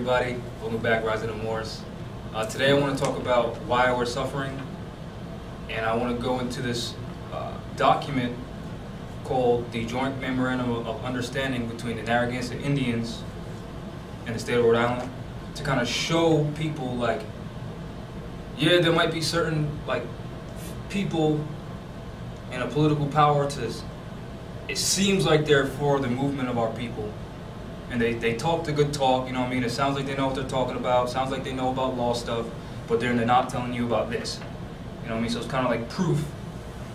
everybody. Welcome back, Rising of Moors. Today I want to talk about why we're suffering, and I want to go into this document called the Joint Memorandum of Understanding between the Narragansett Indians and the state of Rhode Island, to kind of show people, like, yeah, there might be certain, like, people in a political power it seems like they're for the movement of our people. And they talk the good talk, you know what I mean? It sounds like they know what they're talking about, sounds like they know about law stuff, but they're not telling you about this. You know what I mean? So it's kind of like proof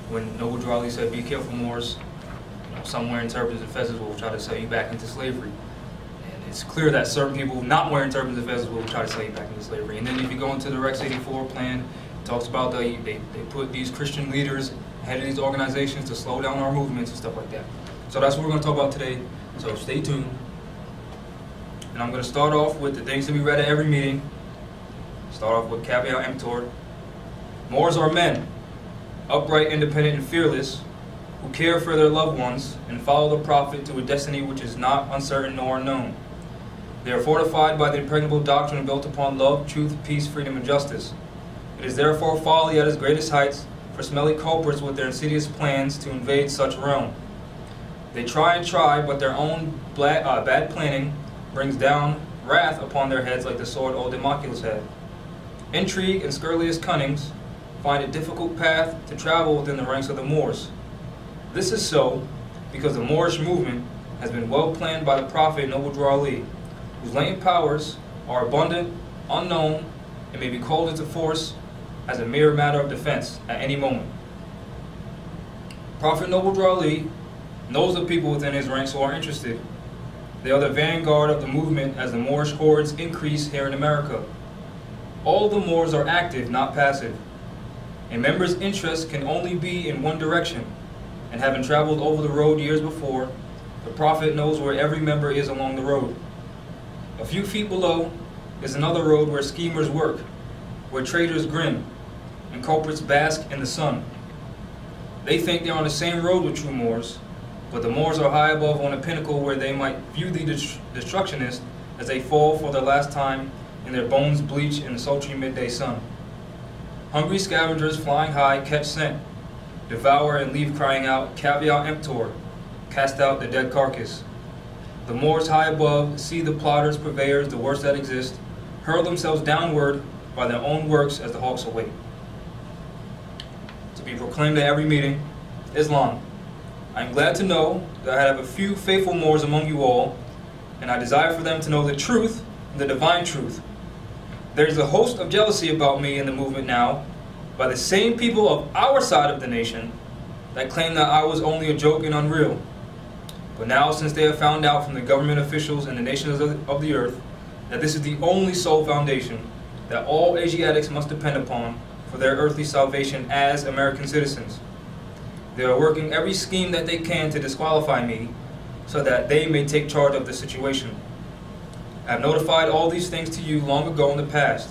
when Noble Drew Ali said, "Be careful, Moors. You know, some wearing turbans and fezzes will try to sell you back into slavery." And it's clear that certain people not wearing turbans and fezzes will try to sell you back into slavery. And then if you go into the Rex 84 plan, it talks about they put these Christian leaders head of these organizations to slow down our movements and stuff like that. So that's what we're going to talk about today. So stay tuned. And I'm going to start off with the things that we read at every meeting. Start off with caveat emptor. Moors are men, upright, independent, and fearless, who care for their loved ones and follow the Prophet to a destiny which is not uncertain nor unknown. They are fortified by the impregnable doctrine built upon love, truth, peace, freedom, and justice. It is therefore folly at its greatest heights for smelly culprits with their insidious plans to invade such realm. They try, but their own bad planning brings down wrath upon their heads like the sword old Democles had. Intrigue and scurrilous cunnings find a difficult path to travel within the ranks of the Moors. This is so because the Moorish movement has been well planned by the Prophet Noble Drew Ali, whose latent powers are abundant, unknown, and may be called into force as a mere matter of defense at any moment. Prophet Noble Drew Ali knows the people within his ranks who are interested. They are the vanguard of the movement as the Moorish hordes increase here in America. All the Moors are active, not passive. A member's interest can only be in one direction, and having traveled over the road years before, the Prophet knows where every member is along the road. A few feet below is another road where schemers work, where traitors grin, and culprits bask in the sun. They think they're on the same road with true Moors, but the Moors are high above on a pinnacle where they might view the destructionists as they fall for the last time and their bones bleach in the sultry midday sun. Hungry scavengers flying high catch scent, devour and leave crying out, "Caveat emptor," cast out the dead carcass. The Moors high above see the plotters, purveyors, the worst that exist, hurl themselves downward by their own works as the hawks await. To be proclaimed at every meeting, Islam. I am glad to know that I have a few faithful Moors among you all, and I desire for them to know the truth, the divine truth. There is a host of jealousy about me in the movement now, by the same people of our side of the nation that claim that I was only a joke and unreal. But now, since they have found out from the government officials and the nations of the earth that this is the only sole foundation that all Asiatics must depend upon for their earthly salvation as American citizens, they are working every scheme that they can to disqualify me so that they may take charge of the situation. I have notified all these things to you long ago in the past.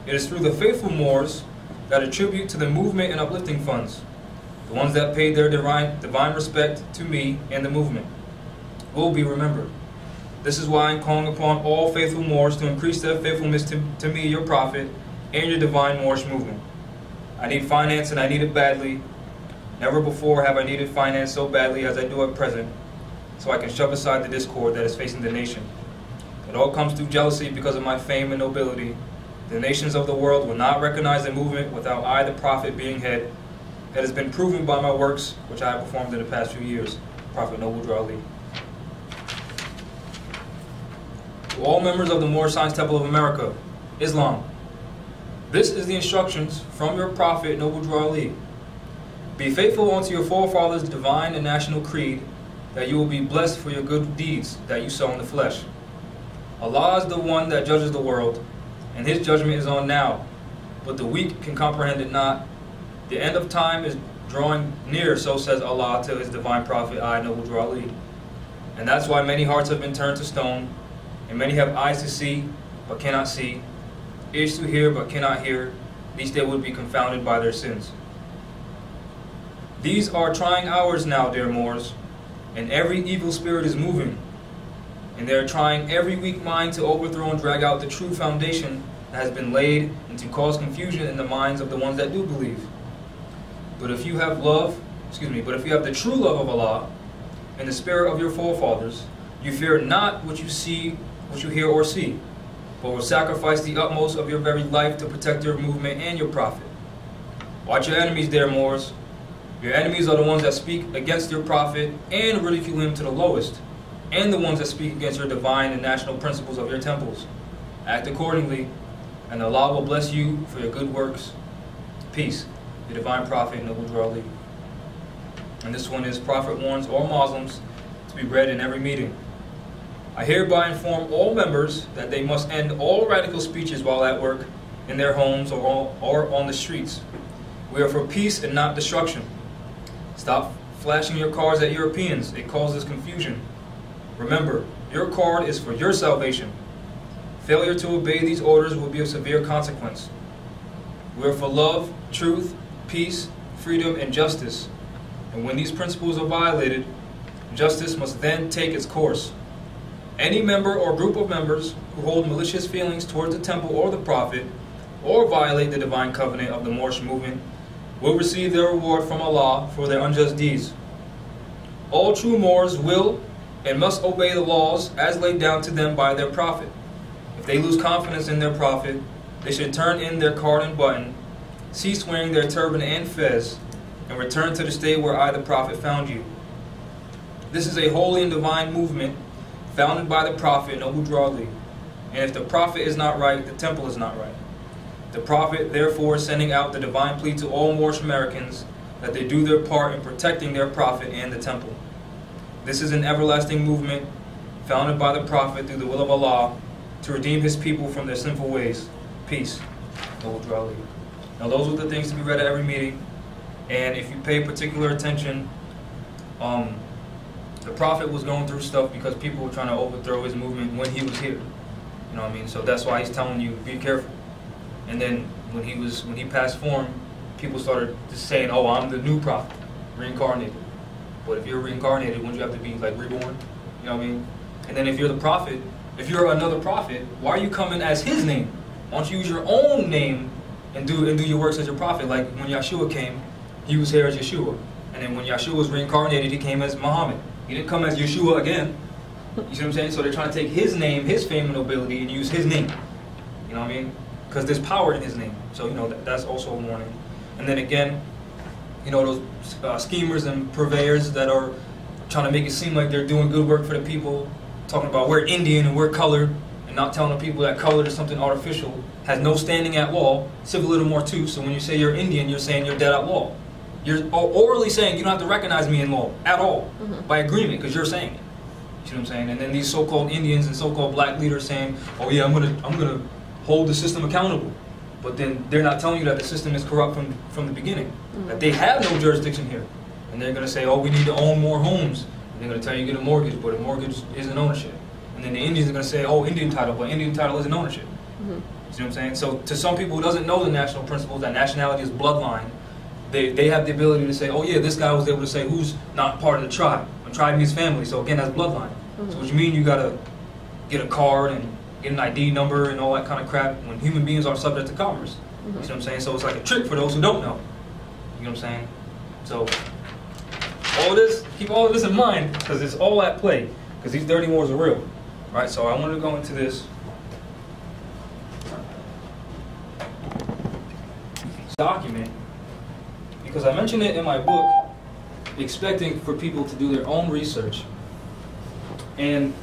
It is through the faithful Moors that attribute to the movement and uplifting funds, the ones that paid their divine respect to me and the movement, will be remembered. This is why I'm calling upon all faithful Moors to increase their faithfulness to me, your Prophet, and your divine Moorish movement. I need finance, and I need it badly. Never before have I needed finance so badly as I do at present, so I can shove aside the discord that is facing the nation. It all comes through jealousy because of my fame and nobility. The nations of the world will not recognize the movement without I, the Prophet, being head. That has been proven by my works, which I have performed in the past few years. Prophet Noble Drew Ali. To all members of the Moorish Science Temple of America, Islam. This is the instructions from your Prophet Noble Drew Ali. Be faithful unto your forefathers' divine and national creed, that you will be blessed for your good deeds that you sow in the flesh. Allah is the one that judges the world, and his judgment is on now, but the weak can comprehend it not. The end of time is drawing near, so says Allah to his divine prophet, I, Noble Drew Ali. And that's why many hearts have been turned to stone, and many have eyes to see, but cannot see, ears to hear, but cannot hear, lest they would be confounded by their sins. These are trying hours now, dear Moors, and every evil spirit is moving. and they are trying every weak mind to overthrow and drag out the true foundation that has been laid, and to cause confusion in the minds of the ones that do believe. But if you have the true love of Allah and the spirit of your forefathers, you fear not what you see, what you hear or see, but will sacrifice the utmost of your very life to protect your movement and your prophet. Watch your enemies there, Moors. Your enemies are the ones that speak against your prophet and ridicule him to the lowest, and the ones that speak against your divine and national principles of your temples. Act accordingly, and Allah will bless you for your good works. Peace. The divine prophet, Noble Ali. And this one is: Prophet warns all Muslims to be read in every meeting. I hereby inform all members that they must end all radical speeches while at work, in their homes, or on the streets. We are for peace and not destruction. Stop flashing your cards at Europeans. It causes confusion. Remember, your card is for your salvation. Failure to obey these orders will be of severe consequence. We are for love, truth, peace, freedom, and justice. And when these principles are violated, justice must then take its course. Any member or group of members who hold malicious feelings towards the temple or the prophet, or violate the divine covenant of the Moorish movement, will receive their reward from Allah for their unjust deeds. All true Moors will and must obey the laws as laid down to them by their prophet. If they lose confidence in their prophet, they should turn in their card and button, cease wearing their turban and fez, and return to the state where I, the prophet, found you. This is a holy and divine movement founded by the prophet, Noble Ali. And if the prophet is not right, the temple is not right. The prophet, therefore, is sending out the divine plea to all Moorish Americans that they do their part in protecting their prophet and the temple. This is an everlasting movement founded by the prophet through the will of Allah to redeem his people from their sinful ways. Peace. Noble Ali. Now those are the things to be read at every meeting. And if you pay particular attention, the prophet was going through stuff because people were trying to overthrow his movement when he was here. You know what I mean? So that's why he's telling you, be careful. And then when he passed form, people started just saying, oh, I'm the new prophet, reincarnated. But if you're reincarnated, wouldn't you have to be like reborn? You know what I mean? And then if you're the prophet, if you're another prophet, why are you coming as his name? Why don't you use your own name and do your works as your prophet? Like when Yeshua came, he was here as Yeshua. And then when Yeshua was reincarnated, he came as Muhammad. He didn't come as Yeshua again. You see what I'm saying? So they're trying to take his name, his fame and nobility, and use his name. You know what I mean? Because there's power in his name. So, you know, that's also a warning. And then again, you know, those schemers and purveyors that are trying to make it seem like they're doing good work for the people, talking about we're Indian and we're colored, and not telling the people that colored is something artificial, has no standing at law, civil little more too. So when you say you're Indian, you're saying you're dead at law. You're orally saying you don't have to recognize me in law at all, by agreement, because you're saying it. You see what I'm saying? And then these so-called Indians and so-called black leaders saying, oh yeah, I'm gonna hold the system accountable. But then they're not telling you that the system is corrupt from the beginning. That they have no jurisdiction here. And they're going to say, oh, we need to own more homes. And they're going to tell you get a mortgage, but a mortgage isn't ownership. And then the Indians are going to say, oh, Indian title, but Indian title isn't ownership. You see what I'm saying? So to some people who doesn't know the national principles, that nationality is bloodline, they have the ability to say, oh yeah, this guy was able to say who's not part of the tribe. A tribe means family, so again, that's bloodline. So what you mean you got to get a card and get an ID number and all that kind of crap when human beings are subject to commerce. You see what I'm saying? So it's like a trick for those who don't know. You know what I'm saying? So all this, keep all of this in mind, because it's all at play, because these dirty wars are real. Right? So I wanted to go into this document because I mentioned it in my book, expecting for people to do their own research. And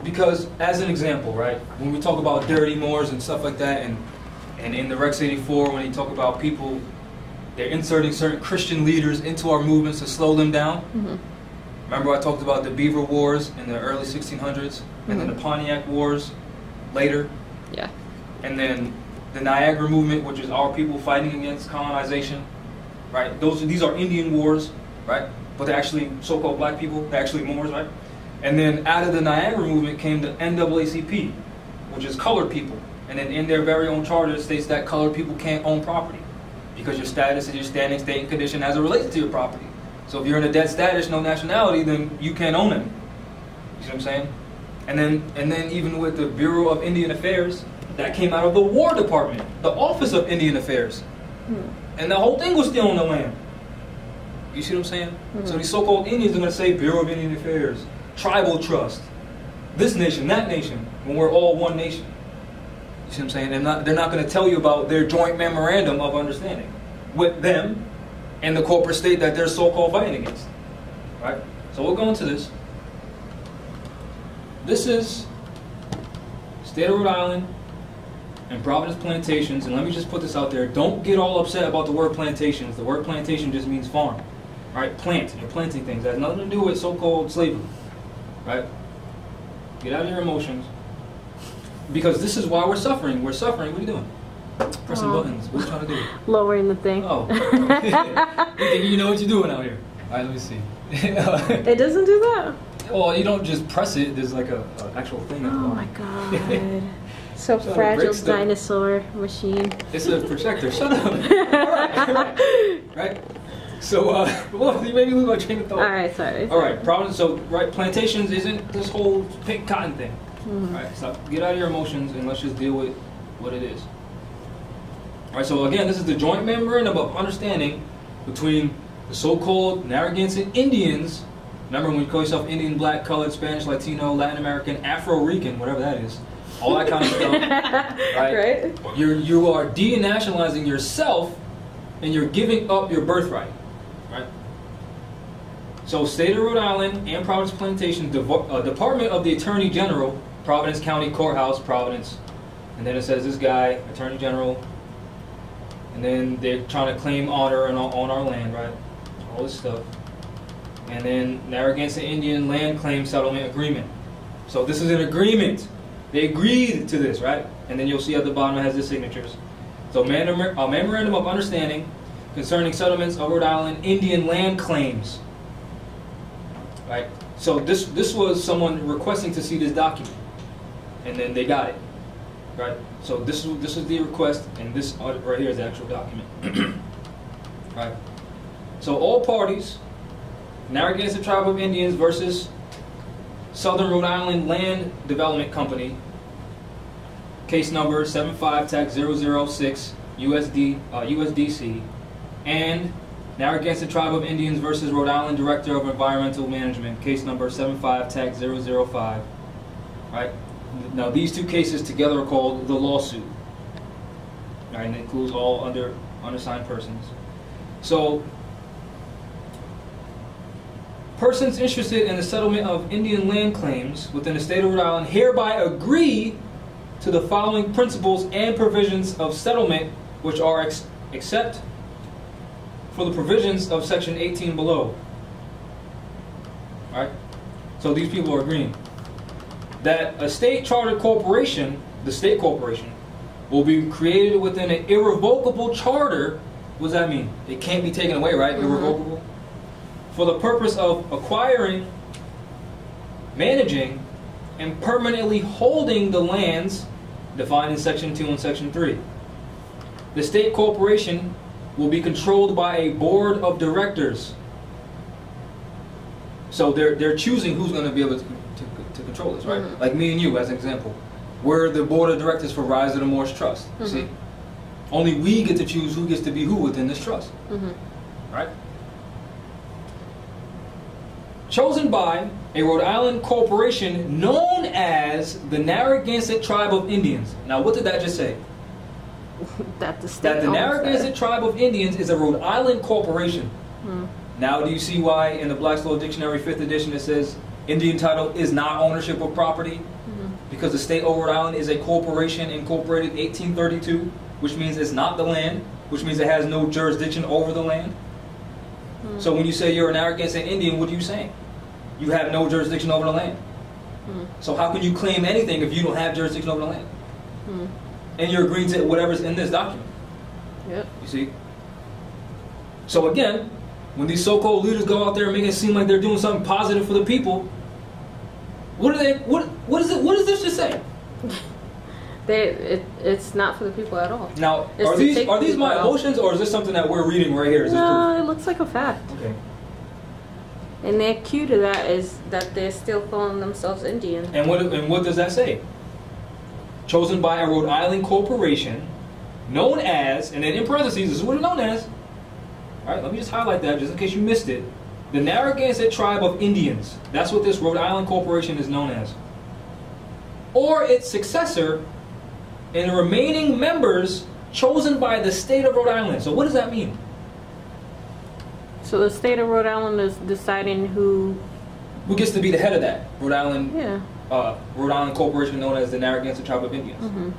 because, as an example, right, when we talk about dirty Moors and stuff like that, and in the Rex 84, when you talk about people, they're inserting certain Christian leaders into our movements to slow them down. Remember I talked about the Beaver Wars in the early 1600s, and then the Pontiac Wars later. Yeah. And then the Niagara movement, which is our people fighting against colonization, right? These are Indian wars, right? But they're actually so-called black people, they're actually Moors, right? And then out of the Niagara movement came the NAACP, which is colored people. And then in their very own charter, it states that colored people can't own property because your status is your standing, state, and condition as it relates to your property. So if you're in a dead status, no nationality, then you can't own it. You see what I'm saying? And then even with the Bureau of Indian Affairs, that came out of the War Department, the Office of Indian Affairs. And the whole thing was still on the land. You see what I'm saying? So these so-called Indians are going to say Bureau of Indian Affairs, Tribal Trust, this nation, that nation, when we're all one nation. You see what I'm saying? They're not going to tell you about their joint memorandum of understanding with them and the corporate state that they're so-called fighting against. Right? So we'll go into this. This is State of Rhode Island and Providence Plantations, and let me just put this out there. Don't get all upset about the word plantations. The word plantation just means farm. Right? Plant. You're planting things. That has nothing to do with so-called slavery. Right? Get out of your emotions. Because this is why we're suffering. We're suffering. What are you doing? Pressing buttons. What are you trying to do? Lowering the thing. Oh. You know what you're doing out here. All right, let me see. It doesn't do that? Well, you don't just press it. There's like an actual thing. Oh my god. So fragile dinosaur machine. It's a projector. Shut up. Right? So, well, you made me lose my train of thought. Alright, sorry. Alright, Providence. So, right, plantations isn't this whole pink cotton thing. Alright, so get out of your emotions and let's just deal with what it is. Alright, so again, this is the joint memorandum of understanding between the so-called Narragansett Indians. Remember, when you call yourself Indian, Black, Colored, Spanish, Latino, Latin American, Afro-Rican, whatever that is, all that kind of stuff, right? You are denationalizing yourself, and you're giving up your birthright, right? So, State of Rhode Island and Providence Plantation, Department of the Attorney General, Providence County Courthouse, Providence, and then it says this guy, Attorney General, and then they're trying to claim honor on our land, right? All this stuff. And then Narragansett Indian Land Claim Settlement Agreement. So this is an agreement. They agreed to this, right? And then you'll see at the bottom it has the signatures. So a memorandum of understanding concerning settlements of Rhode Island Indian land claims. Right? So this was someone requesting to see this document. And then they got it. Right? So this is the request, and this right here is the actual document. Right? So all parties, Narragansett Tribe of Indians versus Southern Rhode Island Land Development Company, case number 75-006 USDC, and Narragansett Tribe of Indians versus Rhode Island Director of Environmental Management, case number 75-005. Right? Now these two cases together are called the lawsuit. Right? And it includes all undersigned persons. So persons interested in the settlement of Indian land claims within the state of Rhode Island hereby agree to the following principles and provisions of settlement, which are except for the provisions of section 18 below. Alright? So these people are agreeing that a state chartered corporation, the state corporation, will be created within an irrevocable charter. What does that mean? It can't be taken away, right? Irrevocable. For the purpose of acquiring, managing, and permanently holding the lands defined in Section 2 and Section 3. The state corporation will be controlled by a board of directors. So they're choosing who's going to be able to control this, right? Like me and you, as an example. We're the board of directors for Rise of the Moors Trust. See? Only we get to choose who gets to be who within this trust. Right? Chosen by a Rhode Island corporation known as the Narragansett Tribe of Indians. Now, what did that just say? That the Narragansett Tribe of Indians is a Rhode Island corporation. Now, do you see why in the Black's Law Dictionary 5th edition it says Indian title is not ownership of property? Because the state of Rhode Island is a corporation incorporated 1832, which means it's not the land, which means it has no jurisdiction over the land. So when you say you're a Narragansett Indian, what are you saying? You have no jurisdiction over the land. So how can you claim anything if you don't have jurisdiction over the land? And you're agreeing to whatever's in this document. Yep. You see? So again, when these so-called leaders go out there and make it seem like they're doing something positive for the people, what does this just say? It's not for the people at all. Now, are these my emotions, or is this something that we're reading right here? No, it looks like a fact. Okay. And their cue to that is that they're still calling themselves Indian. And what does that say? Chosen by a Rhode Island corporation known as, and then in parentheses, this is what it's known as. All right, let me just highlight that just in case you missed it. The Narragansett Tribe of Indians. That's what this Rhode Island corporation is known as. Or its successor, and the remaining members chosen by the state of Rhode Island. So what does that mean? So the state of Rhode Island is deciding who gets to be the head of that Rhode Island, yeah. Rhode Island corporation known as the Narragansett Tribe of Indians. Mm-hmm.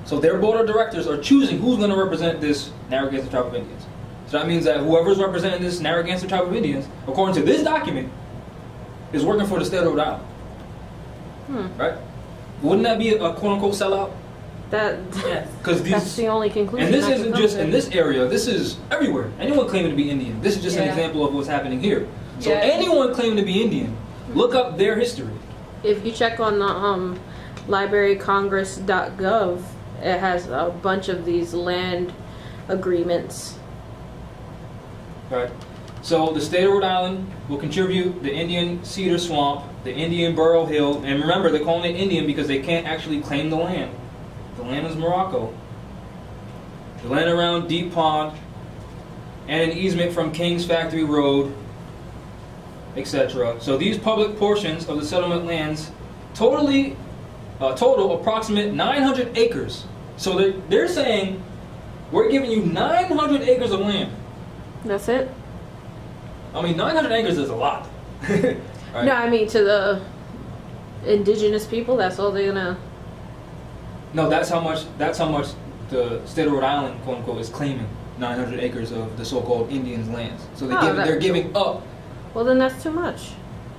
So their board of directors are choosing who's going to represent this Narragansett Tribe of Indians. So that means that whoever's representing this Narragansett Tribe of Indians, according to this document, is working for the state of Rhode Island. Right? Wouldn't that be a quote-unquote sellout? That's the only conclusion. And this isn't just in this area, this is everywhere. Anyone claiming to be Indian. This is just an example of what's happening here. So anyone claiming to be Indian, look up their history. If you check on the librarycongress.gov, it has a bunch of these land agreements. Right. So the state of Rhode Island will contribute the Indian Cedar Swamp, the Indian Burrow Hill, and remember they're calling it Indian because they can't actually claim the land. The land is Morocco. The land around Deep Pond, and an easement from King's Factory Road, etc. So these public portions of the settlement lands total approximate 900 acres. So they're saying, we're giving you 900 acres of land. That's it? I mean, 900 acres is a lot. Right? No, I mean, to the indigenous people, that's all they're gonna... No, that's how much the state of Rhode Island, quote unquote, is claiming 900 acres of the so-called Indians' lands. So they're giving up. Well, then that's too much.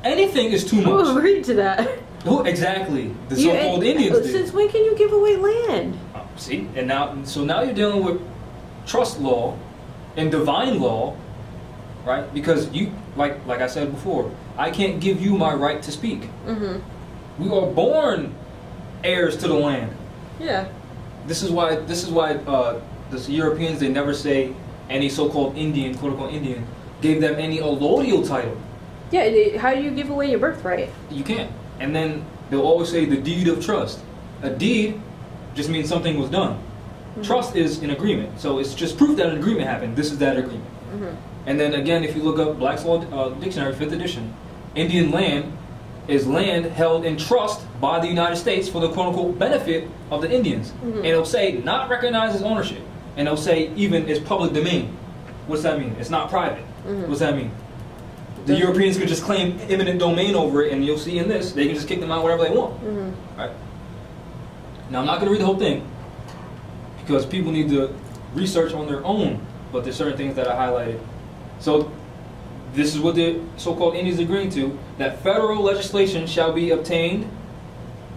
Anything is too much. Who agreed to that? Who exactly? The so-called Indians did. Since when can you give away land? See, and now you're dealing with trust law and divine law, right? Because you, like I said before, I can't give you my right to speak. Mm-hmm. We are born heirs to the land. Yeah. This is why the Europeans, they never say any so-called Indian, quote-unquote Indian, gave them any allodial title. Yeah, how do you give away your birthright? You can't. And then they'll always say the deed of trust. A deed just means something was done. Mm-hmm. Trust is an agreement. So it's just proof that an agreement happened. This is that agreement. Mm-hmm. And then again, if you look up Black's Law Dictionary, 5th edition, Indian land is land held in trust by the United States for the quote-unquote benefit of the Indians. Mm-hmm. And it'll say not recognized as ownership. And it'll say even it's public domain. What's that mean? It's not private. Mm-hmm. What's that mean? The Europeans could just claim eminent domain over it, and you'll see in this, they can just kick them out wherever they want. Mm-hmm. Right? Now, I'm not going to read the whole thing, because people need to research on their own, but there's certain things that I highlighted. So, this is what the so-called Indians are agreeing to, that federal legislation shall be obtained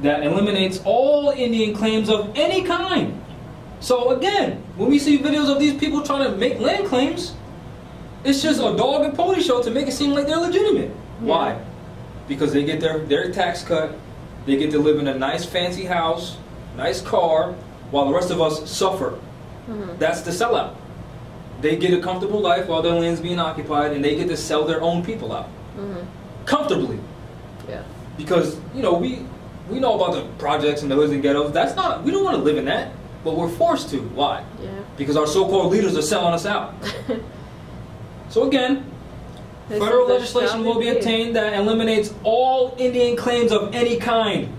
that eliminates all Indian claims of any kind. So, again, when we see videos of these people trying to make land claims, it's just a dog and pony show to make it seem like they're legitimate. Yeah. Why? Because they get their tax cut, they get to live in a nice fancy house, nice car, while the rest of us suffer. Mm-hmm. That's the sellout. They get a comfortable life while their land's being occupied, and they get to sell their own people out. Mm-hmm. Comfortably. Yeah. Because, we know about the projects and the hoods and ghettos. We don't want to live in that, but we're forced to. Why? Yeah. Because our so-called leaders are selling us out. So again, federal legislation will be obtained that eliminates all Indian claims of any kind.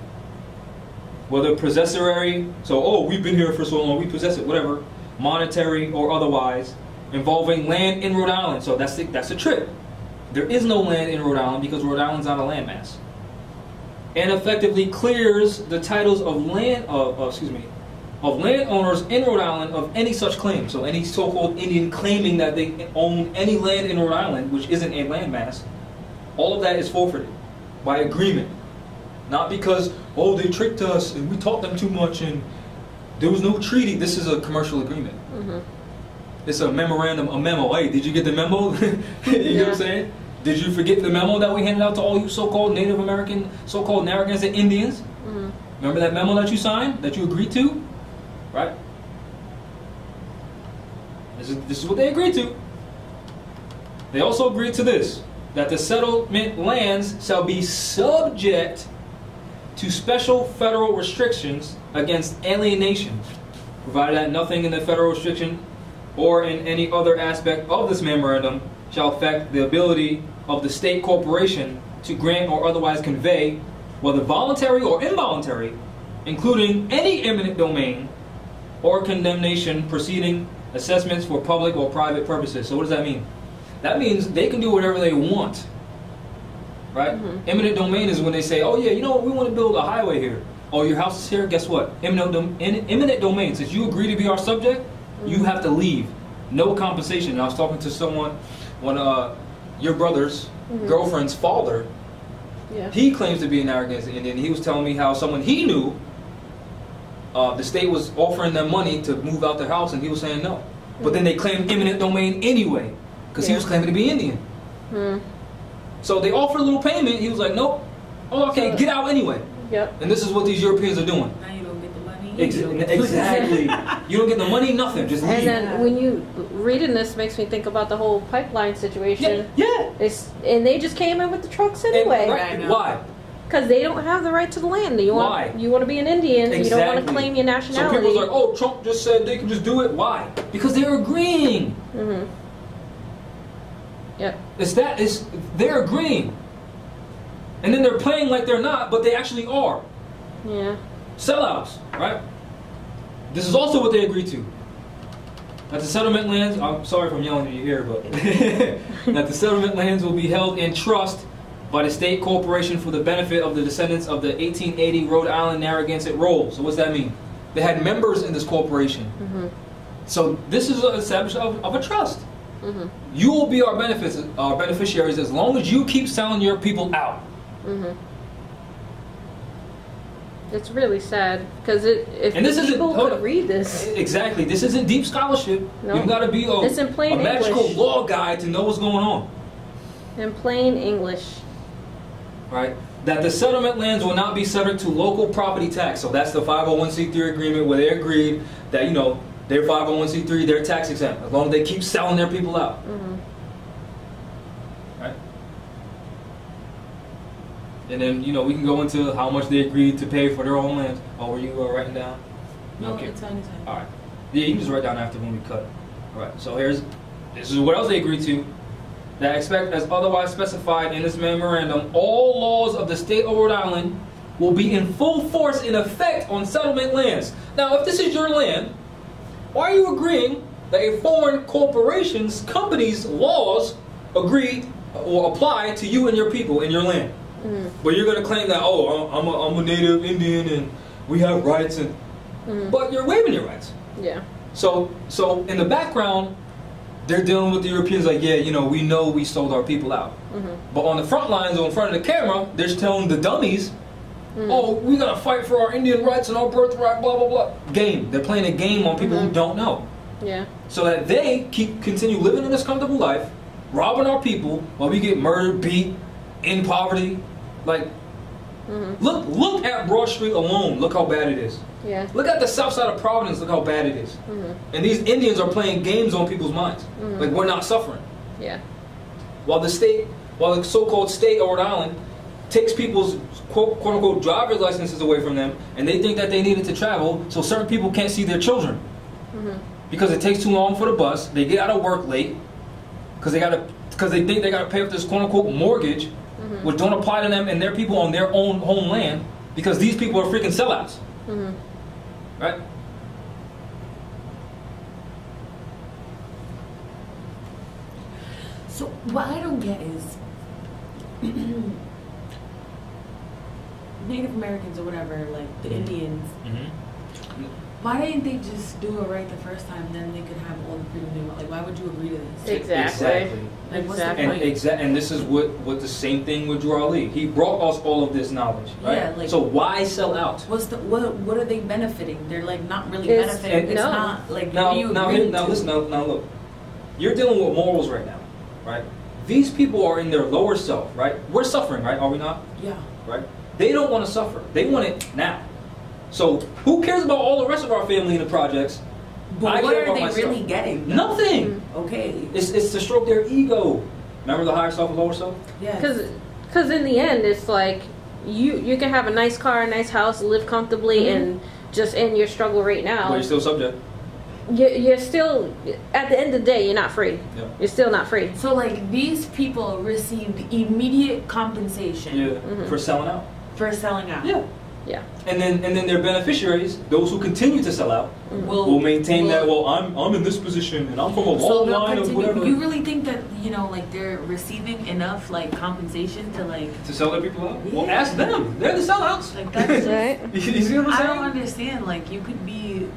Whether possessory, so, we've been here for so long, we possess it, whatever, monetary or otherwise, involving land in Rhode Island. So that's the trick. There is no land in Rhode Island because Rhode Island's not a landmass. And effectively clears the titles of landowners in Rhode Island of any such claim. So any so-called Indian claiming that they own any land in Rhode Island, which isn't a landmass, all of that is forfeited by agreement. Not because, they tricked us and we taught them too much and there was no treaty. This is a commercial agreement. Mm-hmm. It's a memorandum, a memo. Hey, did you get the memo? You know what I'm saying? Did you forget the memo that we handed out to all you so-called Native American, so-called Narragansett Indians? Mm-hmm. Remember that memo that you signed, that you agreed to? Right? This is what they agreed to. They also agreed to this. that the settlement lands shall be subject to special federal restrictions against alienation, provided that nothing in the federal restriction or in any other aspect of this memorandum shall affect the ability of the state corporation to grant or otherwise convey, whether voluntary or involuntary, including any eminent domain or condemnation proceeding, assessments for public or private purposes. So what does that mean? That means they can do whatever they want, right? Eminent domain is when they say, oh yeah, you know what, we want to build a highway here. Oh, your house is here, guess what? Eminent domain, since you agree to be our subject, you have to leave. No compensation. And I was talking to someone, one of your brother's girlfriend's father, he claims to be an Narragansett Indian. He was telling me how someone he knew, the state was offering them money to move out their house, and he was saying no. But then they claimed eminent domain anyway, because he was claiming to be Indian. So they offered a little payment. He was like, nope. Oh, okay, get out anyway. And this is what these Europeans are doing. Now you don't get the money. Exactly. You don't get the money, nothing. Just leave. And then when you reading this, makes me think about the whole pipeline situation. And they just came in with the trucks anyway. Why? Because they don't have the right to the land. You want to be an Indian. You don't want to claim your nationality. So people's like, oh, Trump just said they can just do it. Why? Because they're agreeing. They're agreeing. And then they're playing like they're not, but they actually are. Sellouts, right? This is also what they agreed to. That the settlement lands, I'm sorry if I'm yelling at you here, but that the settlement lands will be held in trust by the state corporation for the benefit of the descendants of the 1880 Rhode Island Narragansett roll. So what's that mean? They had members in this corporation. So this is an establishment of a trust. You will be our beneficiaries as long as you keep selling your people out. It's really sad because if people could read this. Exactly. This isn't deep scholarship. You've got to be a magical law guy to know what's going on. In plain English. Right? That the settlement lands will not be subject to local property tax. So that's the 501c3 agreement where they agreed that, you know, they're 501c3, they're tax exempt, as long as they keep selling their people out. Right? And then, you know, we can go into how much they agreed to pay for their own land. Oh, were you writing down? No, it's fine. All right. Yeah, you can just write down after when we cut. All right. So this is what else they agreed to. That expect as otherwise specified in this memorandum, all laws of the state of Rhode Island will be in full force in effect on settlement lands. Now, if this is your land, why are you agreeing that a foreign corporation's company's laws agree or apply to you and your people in your land? But you're going to claim that, oh, I'm a native Indian and we have rights, and but you're waiving your rights. So in the background, they're dealing with the Europeans like, yeah, you know we sold our people out. But on the front lines or in front of the camera, they're just telling the dummies, oh, we got to fight for our Indian rights and our birthright, blah, blah, blah. Game. They're playing a game on people who don't know. So that they continue living in this comfortable life, robbing our people while we get murdered, beat, in poverty. Like, look at Broad Street alone. Look how bad it is. Look at the south side of Providence. Look how bad it is. And these Indians are playing games on people's minds. Like, we're not suffering. While the so-called state of Rhode Island takes people's quote-unquote driver's licenses away from them, and they think that they need it to travel, so certain people can't see their children. Because it takes too long for the bus. They get out of work late because they think they got to pay off this quote-unquote mortgage, which don't apply to them and their people on their own homeland, because these people are freaking sellouts. Right? So what I don't get is Native Americans or whatever, like the Indians, why didn't they just do it right the first time? Then they could have all the freedom they want. Like, why would you agree to this? Exactly. Like, what's the point? And this is what the same thing with Drew Ali. He brought us all of this knowledge, right? Yeah, like, so why sell out? What are they benefiting? They're like not really benefiting. It's not like now look. You're dealing with morals right now, right? These people are in their lower self, right? We're suffering, right? Are we not? Yeah. Right? They don't want to suffer. They want it now. So who cares about all the rest of our family in the projects? But what are they really getting? Nothing. Okay. It's to stroke their ego. Remember the higher self and lower self? Yeah. Because in the end, it's like you can have a nice car, a nice house, live comfortably, and just end your struggle right now. But you're still subject. You're still, at the end of the day, you're not free. Yeah. You're still not free. So like these people received immediate compensation. Yeah. For selling out. For selling out. Yeah. Yeah. And then their beneficiaries, those who continue to sell out, will maintain that. Well, I'm in this position, and I'm from a long line of whatever. You really think that like they're receiving enough like compensation to sell their people out? Yeah. Well, ask them. They're the sellouts. Like that's right. You see what I'm saying? I don't understand. Like you could be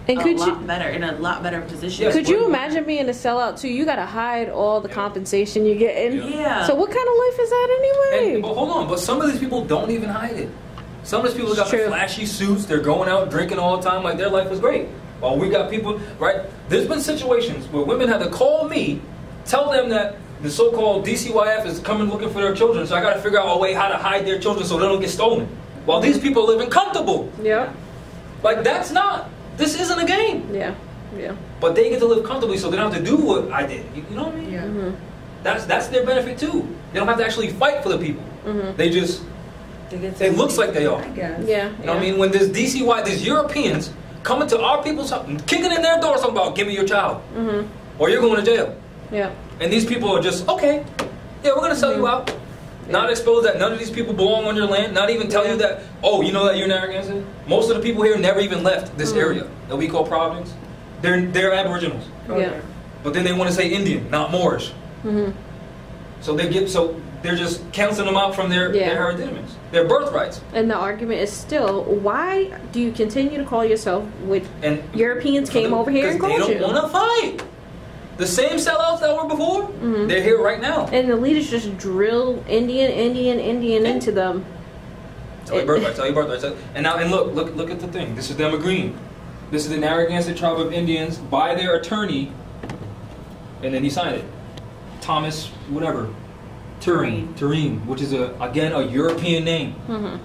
and in a lot better position. Yes, could you imagine being a sellout too? You gotta hide all the compensation you're getting. Yeah. So what kind of life is that anyway? But hold on. But some of these people don't even hide it. Some of these people got the flashy suits. They're going out drinking all the time. Like their life is great. Well, we got people, right? There's been situations where women had to call me, tell them that the so-called DCYF is coming looking for their children. So I got to figure out a way how to hide their children so they don't get stolen. While these people are living comfortable. Yeah. Like this isn't a game. Yeah. Yeah. But they get to live comfortably so they don't have to do what I did. You know what I mean? Yeah. Mm-hmm. That's their benefit too. They don't have to actually fight for the people. Mm-hmm. They just, it looks like they are. I guess. Yeah. You know what I mean? When there's DCY, there's Europeans coming to our people's house, kicking in their doors talking about, give me your child. Mm-hmm. Or you're going to jail. Yeah. And these people are just, okay, yeah, we're going to sell you out. Yeah. Not expose that none of these people belong on your land. Not even tell you that, oh, you know that you're Narragansett? Most of the people here never even left this area that we call Providence. They're Aboriginals. Yeah. But then they want to say Indian, not Moorish. Mm-hmm. So they're just canceling them out from their hereditaments, their birthrights. And the argument is still, why do you continue to call yourself Europeans came over here and called you? Because they don't want to fight. The same sellouts that were before, they're here right now. And the leaders just drill Indian into them. Tell your birthrights. And look at the thing. This is them agreeing. This is the Narragansett tribe of Indians by their attorney, and then he signed it. Thomas, whatever. Turin, which is again a European name.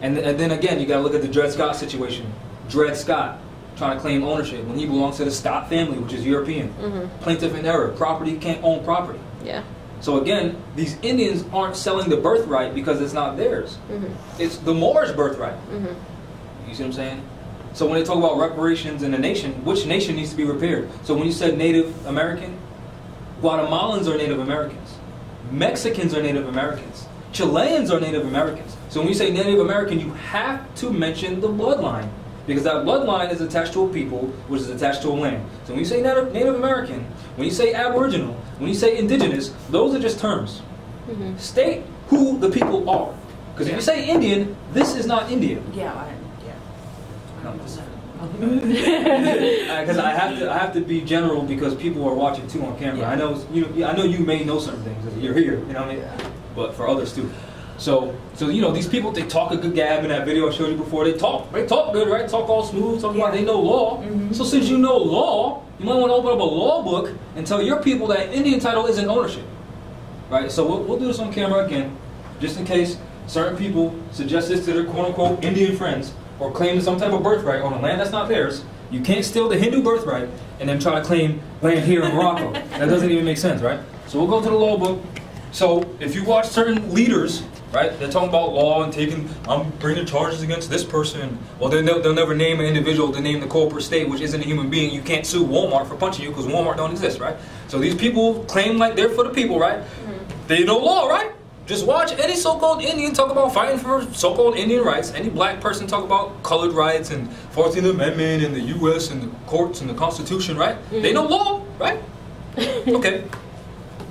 And then again, you got to look at the Dred Scott situation. Dred Scott trying to claim ownership when he belongs to the Scott family, which is European. Plaintiff in error. Property can't own property. Yeah. So again, these Indians aren't selling the birthright because it's not theirs. It's the Moorish birthright. You see what I'm saying? So when they talk about reparations in a nation, which nation needs to be repaired? So when you said Native American, Guatemalans are Native Americans. Mexicans are Native Americans. Chileans are Native Americans. So when you say Native American, you have to mention the bloodline. Because that bloodline is attached to a people, which is attached to a land. So when you say Native American, when you say Aboriginal, when you say Indigenous, those are just terms. State who the people are. Because if you say Indian, this is not India. Because I have to be general because people are watching too on camera. I know you may know certain things. You're here, you know what I mean? But for others too. So these people, they talk a good gab in that video I showed you before. They talk good, right? Talk all smooth, talk about they know law. So since you know law, you might want to open up a law book and tell your people that Indian title isn't ownership. Right? So we'll do this on camera again, just in case certain people suggest this to their quote-unquote Indian friends or claim some type of birthright on a land that's not theirs. You can't steal the Hindu birthright and then try to claim land here in Morocco. That doesn't even make sense, right? So we'll go to the law book. So if you watch certain leaders, right, they're talking about law and I'm bringing charges against this person. Well, they'll never name an individual. They name the corporate state, which isn't a human being. You can't sue Walmart for punching you because Walmart don't exist, right? So these people claim like they're for the people, right? They know law, right? Just watch any so-called Indian talk about fighting for so-called Indian rights. Any black person talk about colored rights and 14th Amendment and the U.S. and the courts and the Constitution, right? They know law, right? Okay.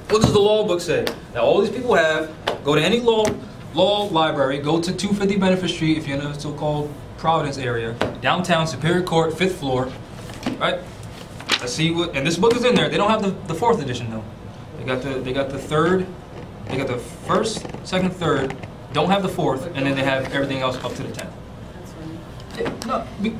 What does the law book say? Now, all these people go to any law library, go to 250 Benefit Street if you're in the so-called Providence area, downtown, Superior Court, 5th floor, right? Let's see what, and this book is in there. They don't have the 4th edition though. They got the 3rd. They got the 1st, 2nd, 3rd, don't have the 4th, and then they have everything else up to the 10th. That's funny.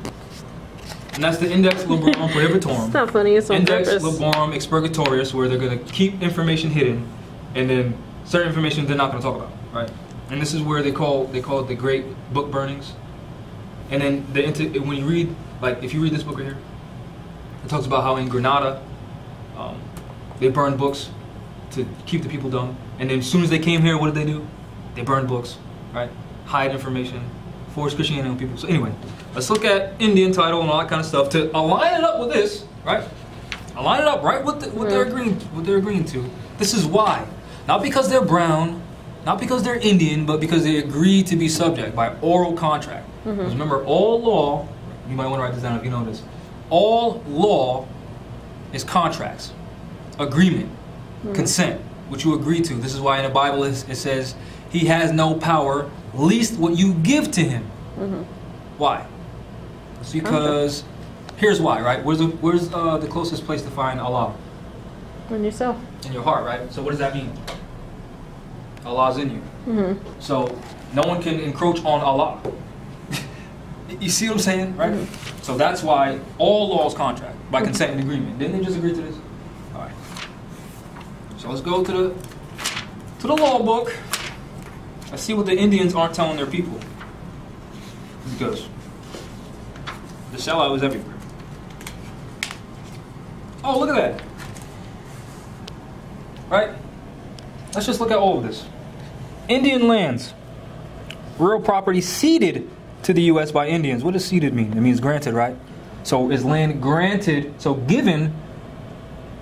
And that's the Index Librorum Prohibitorum. It's not funny, it's on Index purpose. Librorum Expurgatorius, where they're going to keep information hidden, and then certain information they're not going to talk about, right? And this is where they call it the Great Book Burnings. And then when you read, like if you read this book right here, it talks about how in Granada they burned books to keep the people dumb. And then as soon as they came here, what did they do? They burned books, right? Hide information, force Christianity on people. So anyway, let's look at Indian title and all that kind of stuff to align it up with this, right? Align it up right with what they're agreeing to. This is why. Not because they're brown, not because they're Indian, but because they agreed to be subject by oral contract. Because remember, all law, you might want to write this down if you know this, all law is contracts, agreement, consent, which you agree to. This is why in the Bible it says, he has no power, least what you give to him. Why? It's because, here's why, right? Where's the closest place to find Allah? In yourself. In your heart, right? So what does that mean? Allah's in you. So no one can encroach on Allah. You see what I'm saying, right? So that's why all law is contract, by consent and agreement. Didn't they just agree to this? All right. So let's go to the law book. Let's see what the Indians aren't telling their people. Because the sellout is everywhere. Oh, look at that. Right? Let's just look at all of this. Indian lands. Real property ceded to the U.S. by Indians. What does ceded mean? It means granted, right? So is land granted, so given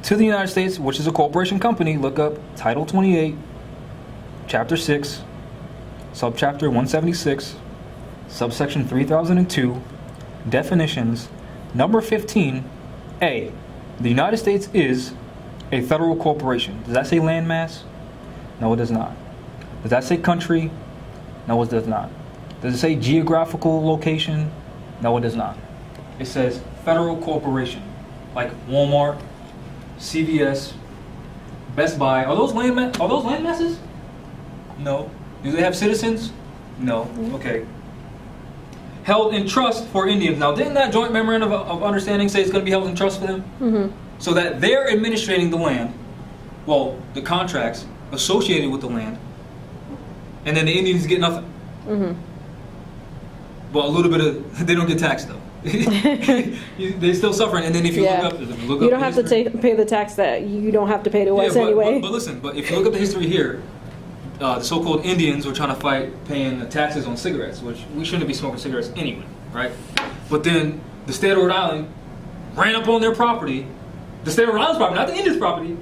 to the United States, which is a corporation company. Look up Title 28, Chapter 6, Subchapter 176, Subsection 3002, Definitions, Number 15, A. The United States is a federal corporation. Does that say landmass? No, it does not. Does that say country? No, it does not. Does it say geographical location? No, it does not. It says federal corporation, like Walmart, CVS, Best Buy. Are those land masses? No. Do they have citizens? No. Okay. Held in trust for Indians. Now, didn't that joint memorandum of understanding say it's going to be held in trust for them? So that they're administrating the land, well, the contracts associated with the land, and then the Indians get nothing. Well, a little bit of, they don't get taxed though. They're still suffering, and then if you look up, you don't have to pay the tax that you don't have to pay to us anyway. But listen, but if you look at the history here, the so-called Indians were trying to fight paying taxes on cigarettes, which we shouldn't be smoking cigarettes anyway, right? But then the state of Rhode Island ran up on their property, the state of Rhode Island's property, not the Indians' property.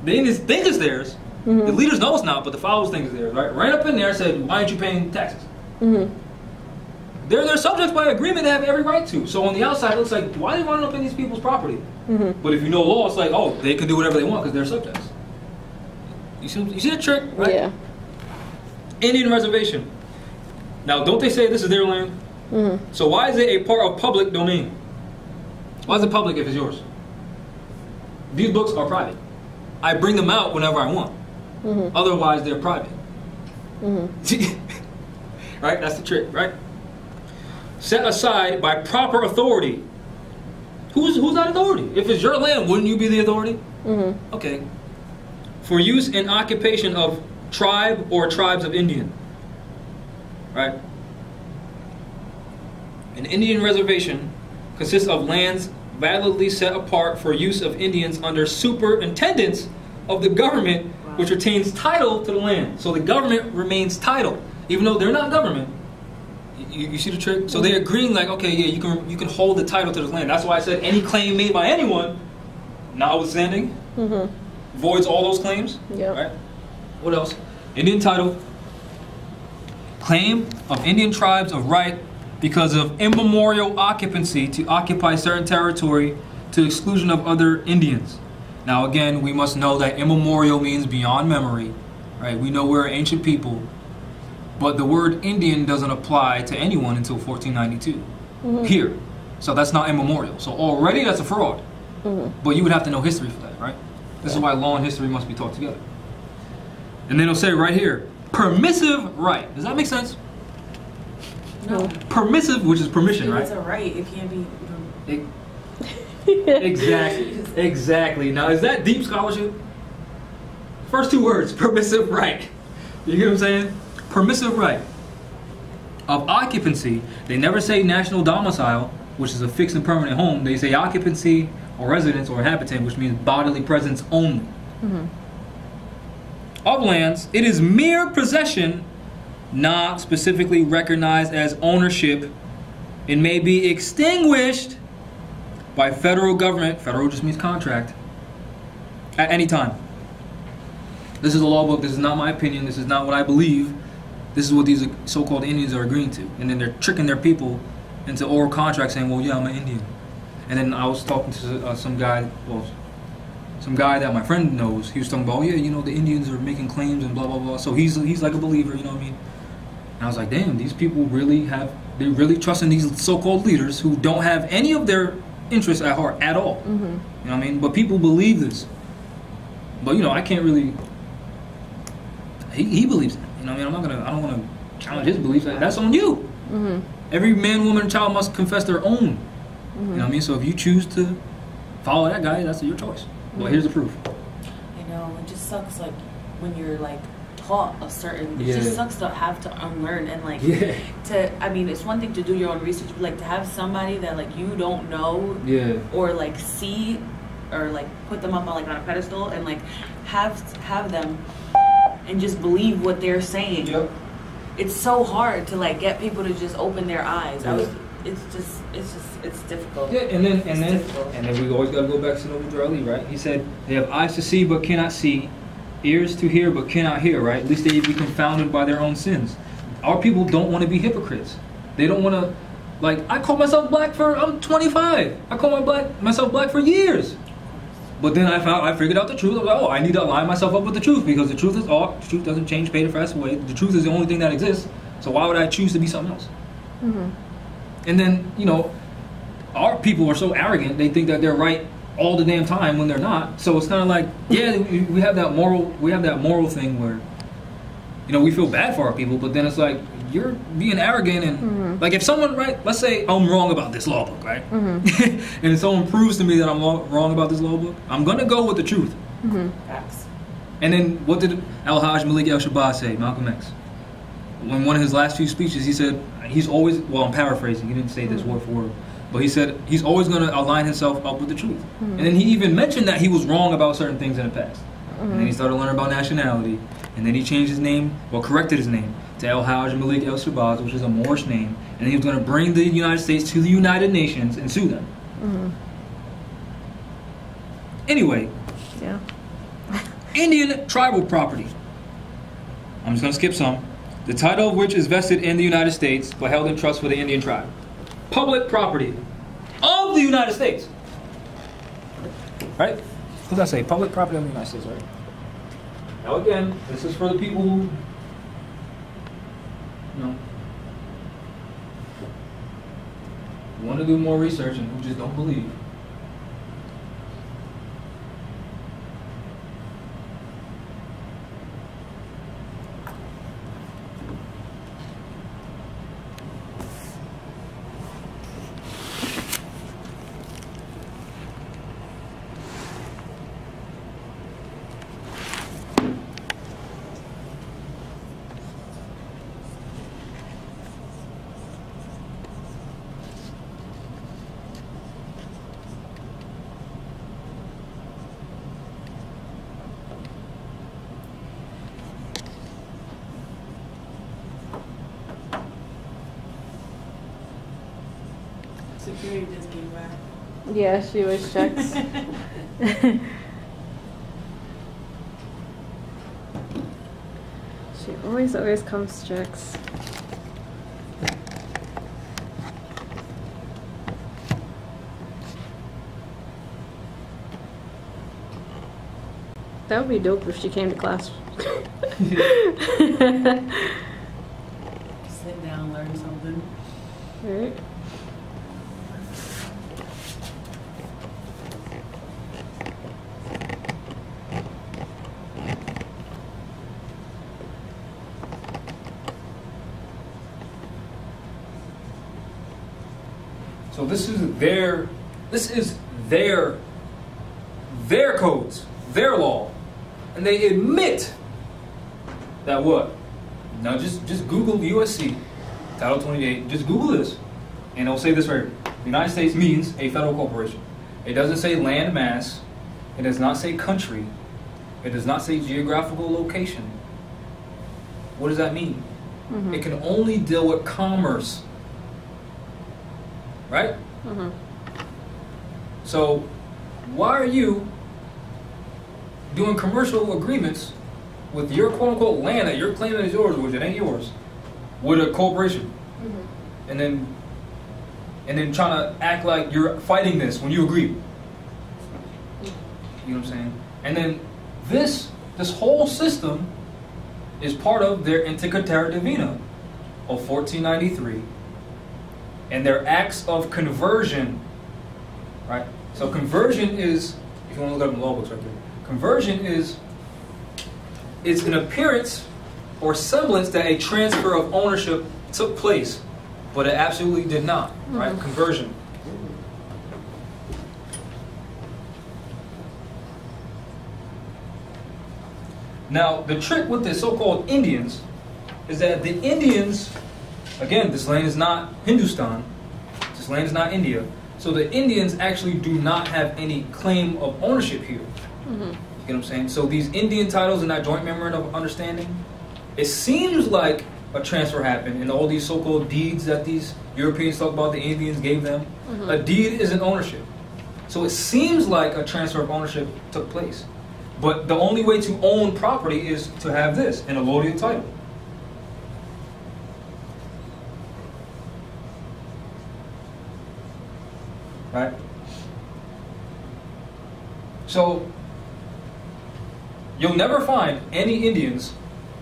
The Indians think it's theirs. The leaders know it's not, but the followers think it's theirs, right? Ran up in there and said, "Why aren't you paying taxes?" They're subjects by agreement. They have every right to. So on the outside, it looks like, why are they running up in these people's property? But if you know law, it's like, oh, they can do whatever they want because they're subjects. You see the trick, right? Yeah. Indian reservation. Now, don't they say this is their land? So why is it a part of public domain? Why is it public if it's yours? These books are private. I bring them out whenever I want. Otherwise, they're private. Right? That's the trick, right? Set aside by proper authority. Who's that authority? If it's your land, wouldn't you be the authority? Okay. For use in occupation of tribe or tribes of Indian. Right? An Indian reservation consists of lands validly set apart for use of Indians under superintendence of the government, which retains title to the land. So the government remains title, even though they're not government. You see the trick? So they're agreeing like, okay, yeah, you can hold the title to this land. That's why I said any claim made by anyone, notwithstanding, voids all those claims. Right? What else? Indian title. Claim of Indian tribes of right because of immemorial occupancy to occupy certain territory to the exclusion of other Indians. Now again, we must know that immemorial means beyond memory. Right? We know we're an ancient people. But the word Indian doesn't apply to anyone until 1492 here. So that's not immemorial. So already that's a fraud. But you would have to know history for that, right? This is why law and history must be taught together. And then it'll say right here, permissive right. Does that make sense? No. Permissive, which is permission, right? It's a right. It can't be. Exactly. Now, is that deep scholarship? First two words, permissive right. You get what I'm saying? Permissive right of occupancy. They never say national domicile, which is a fixed and permanent home. They say occupancy or residence or habitant, which means bodily presence only. of lands, it is mere possession, not specifically recognized as ownership. It may be extinguished by federal government, federal just means contract, at any time. This is a law book. This is not my opinion. This is not what I believe. This is what these so-called Indians are agreeing to. And then they're tricking their people into oral contracts saying, well, yeah, I'm an Indian. And then I was talking to some guy that my friend knows. He was talking about, oh, yeah, you know, the Indians are making claims and blah, blah, blah. So he's like a believer, you know what I mean? And I was like, damn, these people they're really trusting these so-called leaders who don't have any of their interests at heart at all. You know what I mean? But people believe this. But, you know, I can't really... He believes it. You know what I mean? I don't want to challenge his beliefs. That's on you. Every man, woman, and child must confess their own. You know what I mean? So if you choose to follow that guy, that's your choice. Well, here's the proof. I know, it just sucks, like, when you're, like, taught a certain... It just sucks to have to unlearn and, like, I mean, it's one thing to do your own research, but, like, to have somebody that, like, you don't know or, like, see or, like, put them up on, like, on a pedestal and, like, have them and just believe what they're saying. It's so hard to, like, get people to just open their eyes. It's difficult. Yeah, and then we always gotta go back to Noble Ali, right? He said they have eyes to see but cannot see, ears to hear but cannot hear, right? At least they be confounded by their own sins. Our people don't want to be hypocrites. They don't want to, like, I call myself black I'm 25. I call myself black for years. But then I figured out the truth. I was like, oh, I need to align myself up with the truth because the truth is all. The truth doesn't change, pay the price away. The truth is the only thing that exists. So why would I choose to be something else? And then, you know, our people are so arrogant. They think that they're right all the damn time when they're not. So it's kind of like, yeah, we have that moral thing where, you know, we feel bad for our people, but then it's like you're being arrogant and like if someone, right, let's say I'm wrong about this law book, right? And if someone proves to me that I'm wrong about this law book, I'm gonna go with the truth. Facts. And then what did Al-Hajj Malik El-Shabazz say, Malcolm X? When one of his last few speeches, he said he's always, well, I'm paraphrasing, he didn't say this word for word, but he said he's always going to align himself up with the truth. And then he even mentioned that he was wrong about certain things in the past. And then he started learning about nationality, and then he changed his name, well, corrected his name to Al-Hajj Malik El-Shabazz, which is a Moorish name, and he was going to bring the United States to the United Nations and sue them. Anyway, Indian tribal property. I'm just going to skip some. The title of which is vested in the United States, but held in trust for the Indian tribe. Public property of the United States. Right? What does that say? Public property of the United States, right? Now again, this is for the people who, you know, want to do more research and who just don't believe. Security just came back. Yeah, she always checks. She always comes checks. That would be dope if she came to class. Sit down, learn something. Right. So this is their codes, their law. And they admit that what? Now just Google USC, Title 28, just Google this, and it'll say this right here. The United States means a federal corporation. It doesn't say land mass, it does not say country, It does not say geographical location. What does that mean? It can only deal with commerce. Right? So, why are you doing commercial agreements with your quote-unquote land that you're claiming is yours, which it ain't yours, with a corporation? And then trying to act like you're fighting this when you agree. You know what I'm saying? And then this whole system is part of their Antiqua Terra Divina of 1493 and their acts of conversion, right? So conversion is, if you want to look up in the law books right there, conversion is an appearance or semblance that a transfer of ownership took place, but it absolutely did not, right? Conversion. Now, the trick with the so-called Indians is that the Indians, again, this land is not Hindustan, this land is not India, so the Indians actually do not have any claim of ownership here. You get what I'm saying? So these Indian titles in that joint memorandum of understanding, it seems like a transfer happened in all these so-called deeds that these Europeans talk about the Indians gave them. A deed is an ownership. So it seems like a transfer of ownership took place. But the only way to own property is to have this, an allodial title. Right? So, you'll never find any Indians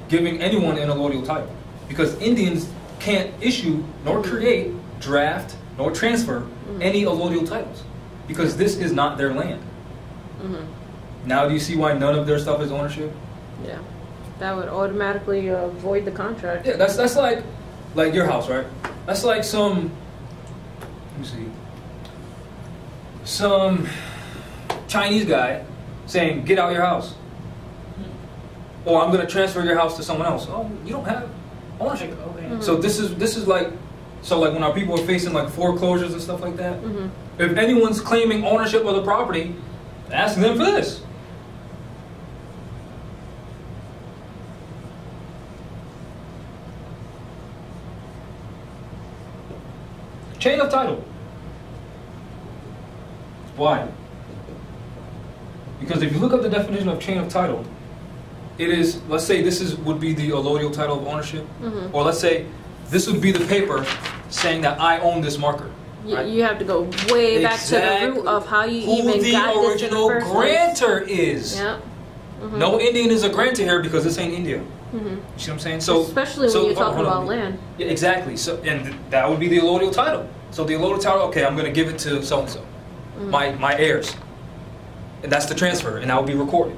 giving anyone an allodial title. Because Indians can't issue, nor create, draft, nor transfer any allodial titles. Because this is not their land. Now do you see why none of their stuff is ownership? Yeah. That would automatically void the contract. Yeah, that's like your house, right? That's like some Chinese guy saying, get out your house. Or I'm going to transfer your house to someone else. Oh, you don't have ownership. Okay. So this is like, like when our people are facing like foreclosures and stuff like that, if anyone's claiming ownership of the property, ask them for this. Chain of title. Why? Because if you look up the definition of chain of title, it is, let's say this would be the allodial title of ownership, or let's say this would be the paper saying that I own this marker. Right? You have to go way back to the root of how you even got this in the first place. Who the original grantor is. Yep. No Indian is a grantor here because this ain't India. You see what I'm saying? So especially when you're talking about land. Yeah, exactly. So and that would be the allodial title. So the allodial title, okay, I'm going to give it to so and so, my heirs, and that's the transfer, and that will be recorded.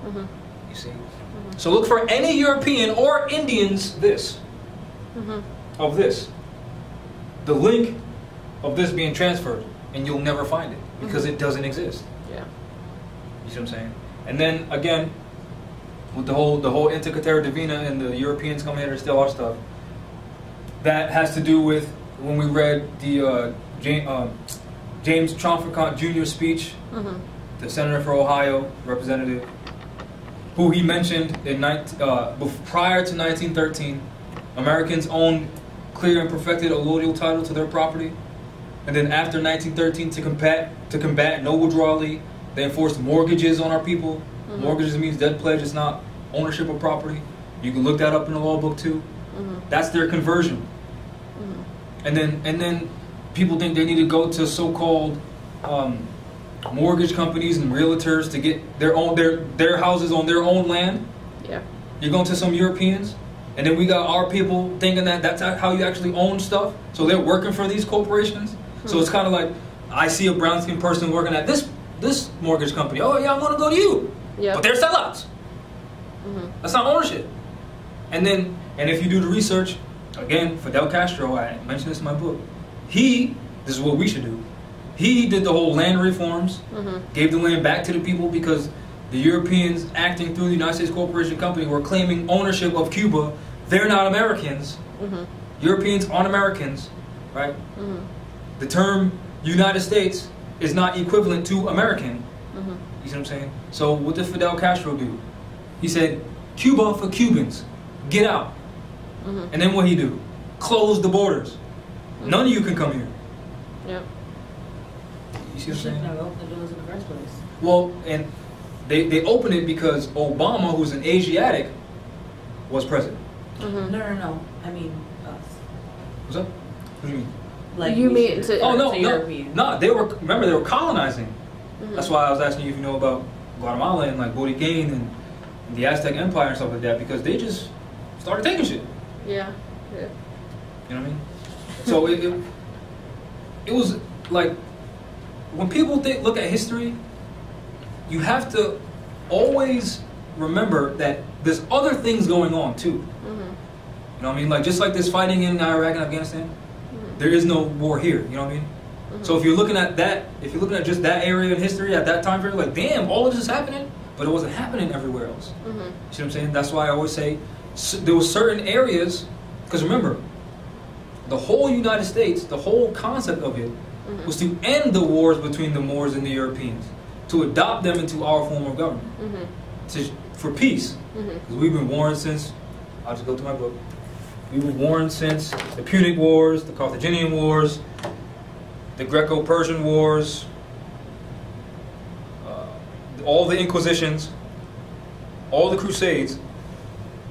You see. So look for any European or Indians of this, the link of this being transferred, and you'll never find it because it doesn't exist. Yeah. You see what I'm saying? And then again, with the whole Antiqua Terra Divina and the Europeans coming here to steal our stuff, that has to do with when we read the James Tromford Jr. speech, the senator for Ohio, representative, who he mentioned in prior to 1913, Americans owned clear and perfected allodial title to their property. And then after 1913, to combat no withdrawal, they enforced mortgages on our people. Mortgages means debt pledge. It's not ownership of property. You can look that up in the law book too. That's their conversion. And then people think they need to go to so-called mortgage companies and realtors to get their houses on their own land. Yeah. You're going to some Europeans, and then we got our people thinking that that's how you actually own stuff. So they're working for these corporations. So it's kind of like, I see a brown-skinned person working at this mortgage company. Oh yeah, I want to go to you. Yep. But they're sellouts. That's not ownership. And if you do the research, again, Fidel Castro, I mentioned this in my book, this is what we should do. He did the whole land reforms, gave the land back to the people because the Europeans acting through the United States Corporation Company were claiming ownership of Cuba. They're not Americans. Europeans aren't Americans, right? The term United States is not equivalent to American. You see what I'm saying? So what did Fidel Castro do? He said, Cuba for Cubans, get out. And then what he do? Close the borders. None of you can come here. Yep. You see what I'm saying? Never opened the doors in the first place. Well, and they opened it because Obama, who's an Asiatic, was president. No. I mean us. What's up? What do you mean? Like you mean to? Oh no, Europeans. no. They were, remember, they were colonizing. That's why I was asking you if you know about Guatemala and like Borican and the Aztec Empire and stuff like that, because they just started taking shit. Yeah. You know what I mean? So it was like, when people look at history, you have to always remember that there's other things going on too. You know what I mean? Like, just like this fighting in Iraq and Afghanistan, there is no war here. You know what I mean? So if you're looking at that, if you're looking at just that area in history at that time period, like, damn, all of this is happening, but it wasn't happening everywhere else. You see what I'm saying? That's why I always say there were certain areas, because remember, the whole United States, the whole concept of it was to end the wars between the Moors and the Europeans, to adopt them into our form of government, for peace. Because we've been warring since, I'll just go to my book, we were warring since the Punic Wars, the Carthaginian Wars, the Greco-Persian Wars, all the Inquisitions, all the Crusades.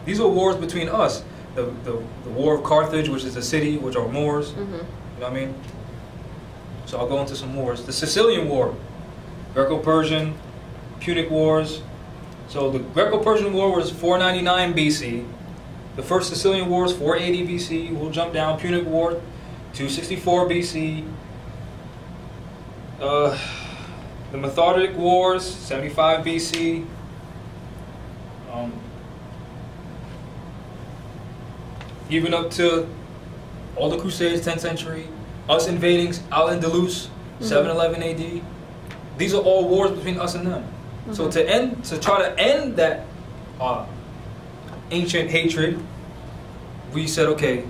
These are wars between us. The War of Carthage, which is a city, which are Moors. You know what I mean? So I'll go into some wars. The Sicilian War, Greco-Persian, Punic Wars. So the Greco-Persian War was 499 BC. The First Sicilian War is 480 BC. We'll jump down. Punic War, 264 BC. The Methodic Wars, 75 BC. Even up to all the Crusades, 10th century. Us invading Al-Andalus, 711 AD. These are all wars between us and them. So to try to end that ancient hatred, we said, okay,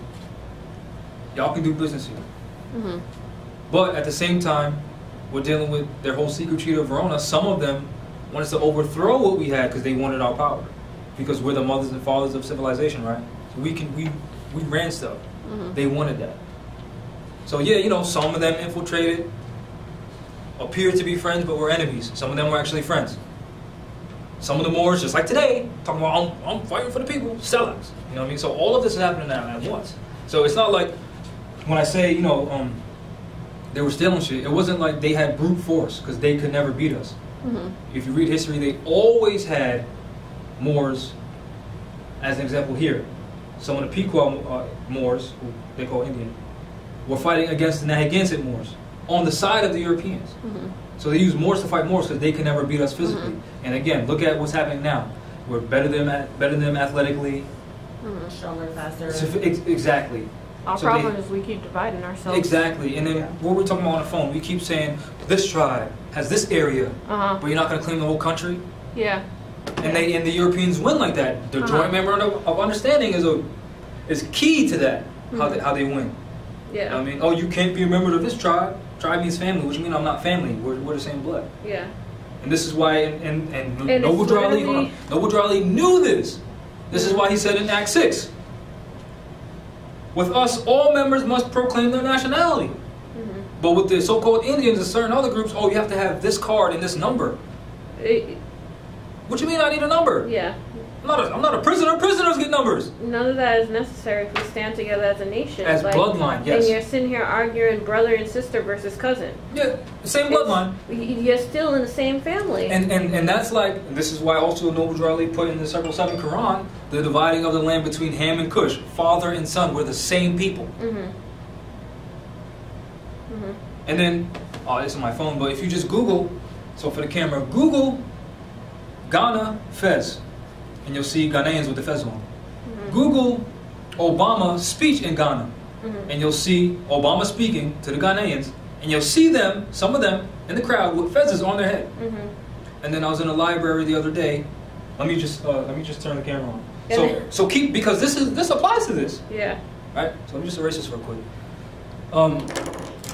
y'all can do business here. But at the same time, we're dealing with their whole secret treaty of Verona. Some of them wanted to overthrow what we had because they wanted our power, because we're the mothers and fathers of civilization, right? So we ran stuff. They wanted that. So yeah, you know, some of them infiltrated, appeared to be friends, but were enemies. Some of them were actually friends. Some of the Moors, just like today, talking about, I'm fighting for the people, Salaams. You know what I mean? So all of this is happening now at once. So it's not like, when I say, you know, they were stealing shit, it wasn't like they had brute force, because they could never beat us. If you read history, they always had Moors, as an example here. Some of the Pequot Moors, who they call Indian, were fighting against the Narragansett Moors on the side of the Europeans. So they used Moors to fight Moors because they could never beat us physically. And again, look at what's happening now. We're better than them athletically. Stronger, faster. Exactly. Our problem is we keep dividing ourselves. Exactly. And then what we're talking about on the phone, we keep saying, this tribe has this area, but you're not going to claim the whole country? Yeah. And the Europeans win like that. The joint memorandum of understanding is key to that, how they win. Yeah. I mean, oh, you can't be a member of this tribe. Tribe means family, which means I'm not family. We're the same blood. Yeah. And this is why, and Noble Drali knew this. This is why he said in Act 6, with us, all members must proclaim their nationality. But with the so-called Indians and certain other groups, oh, you have to have this card and this number. What you mean I need a number? Yeah. I'm not a prisoner. Prisoners get numbers. None of that is necessary if we stand together as a nation. As bloodline, yes. And you're sitting here arguing brother and sister versus cousin. Yeah, the same bloodline. You're still in the same family. And that's like, this is why also Noble Drali put in the Circle 7 Quran, the dividing of the land between Ham and Cush. Father and son, we're the same people. And then, oh, it's on my phone, but if you just Google, so for the camera, Google Ghana Fez, and you'll see Ghanaians with the fez on. Google Obama speech in Ghana, and you'll see Obama speaking to the Ghanaians, and you'll see them, some of them, in the crowd with fezzes on their head. And then I was in a library the other day. Let me just turn the camera on. So keep, because this applies to this. Yeah. Right. So let me just erase this real quick.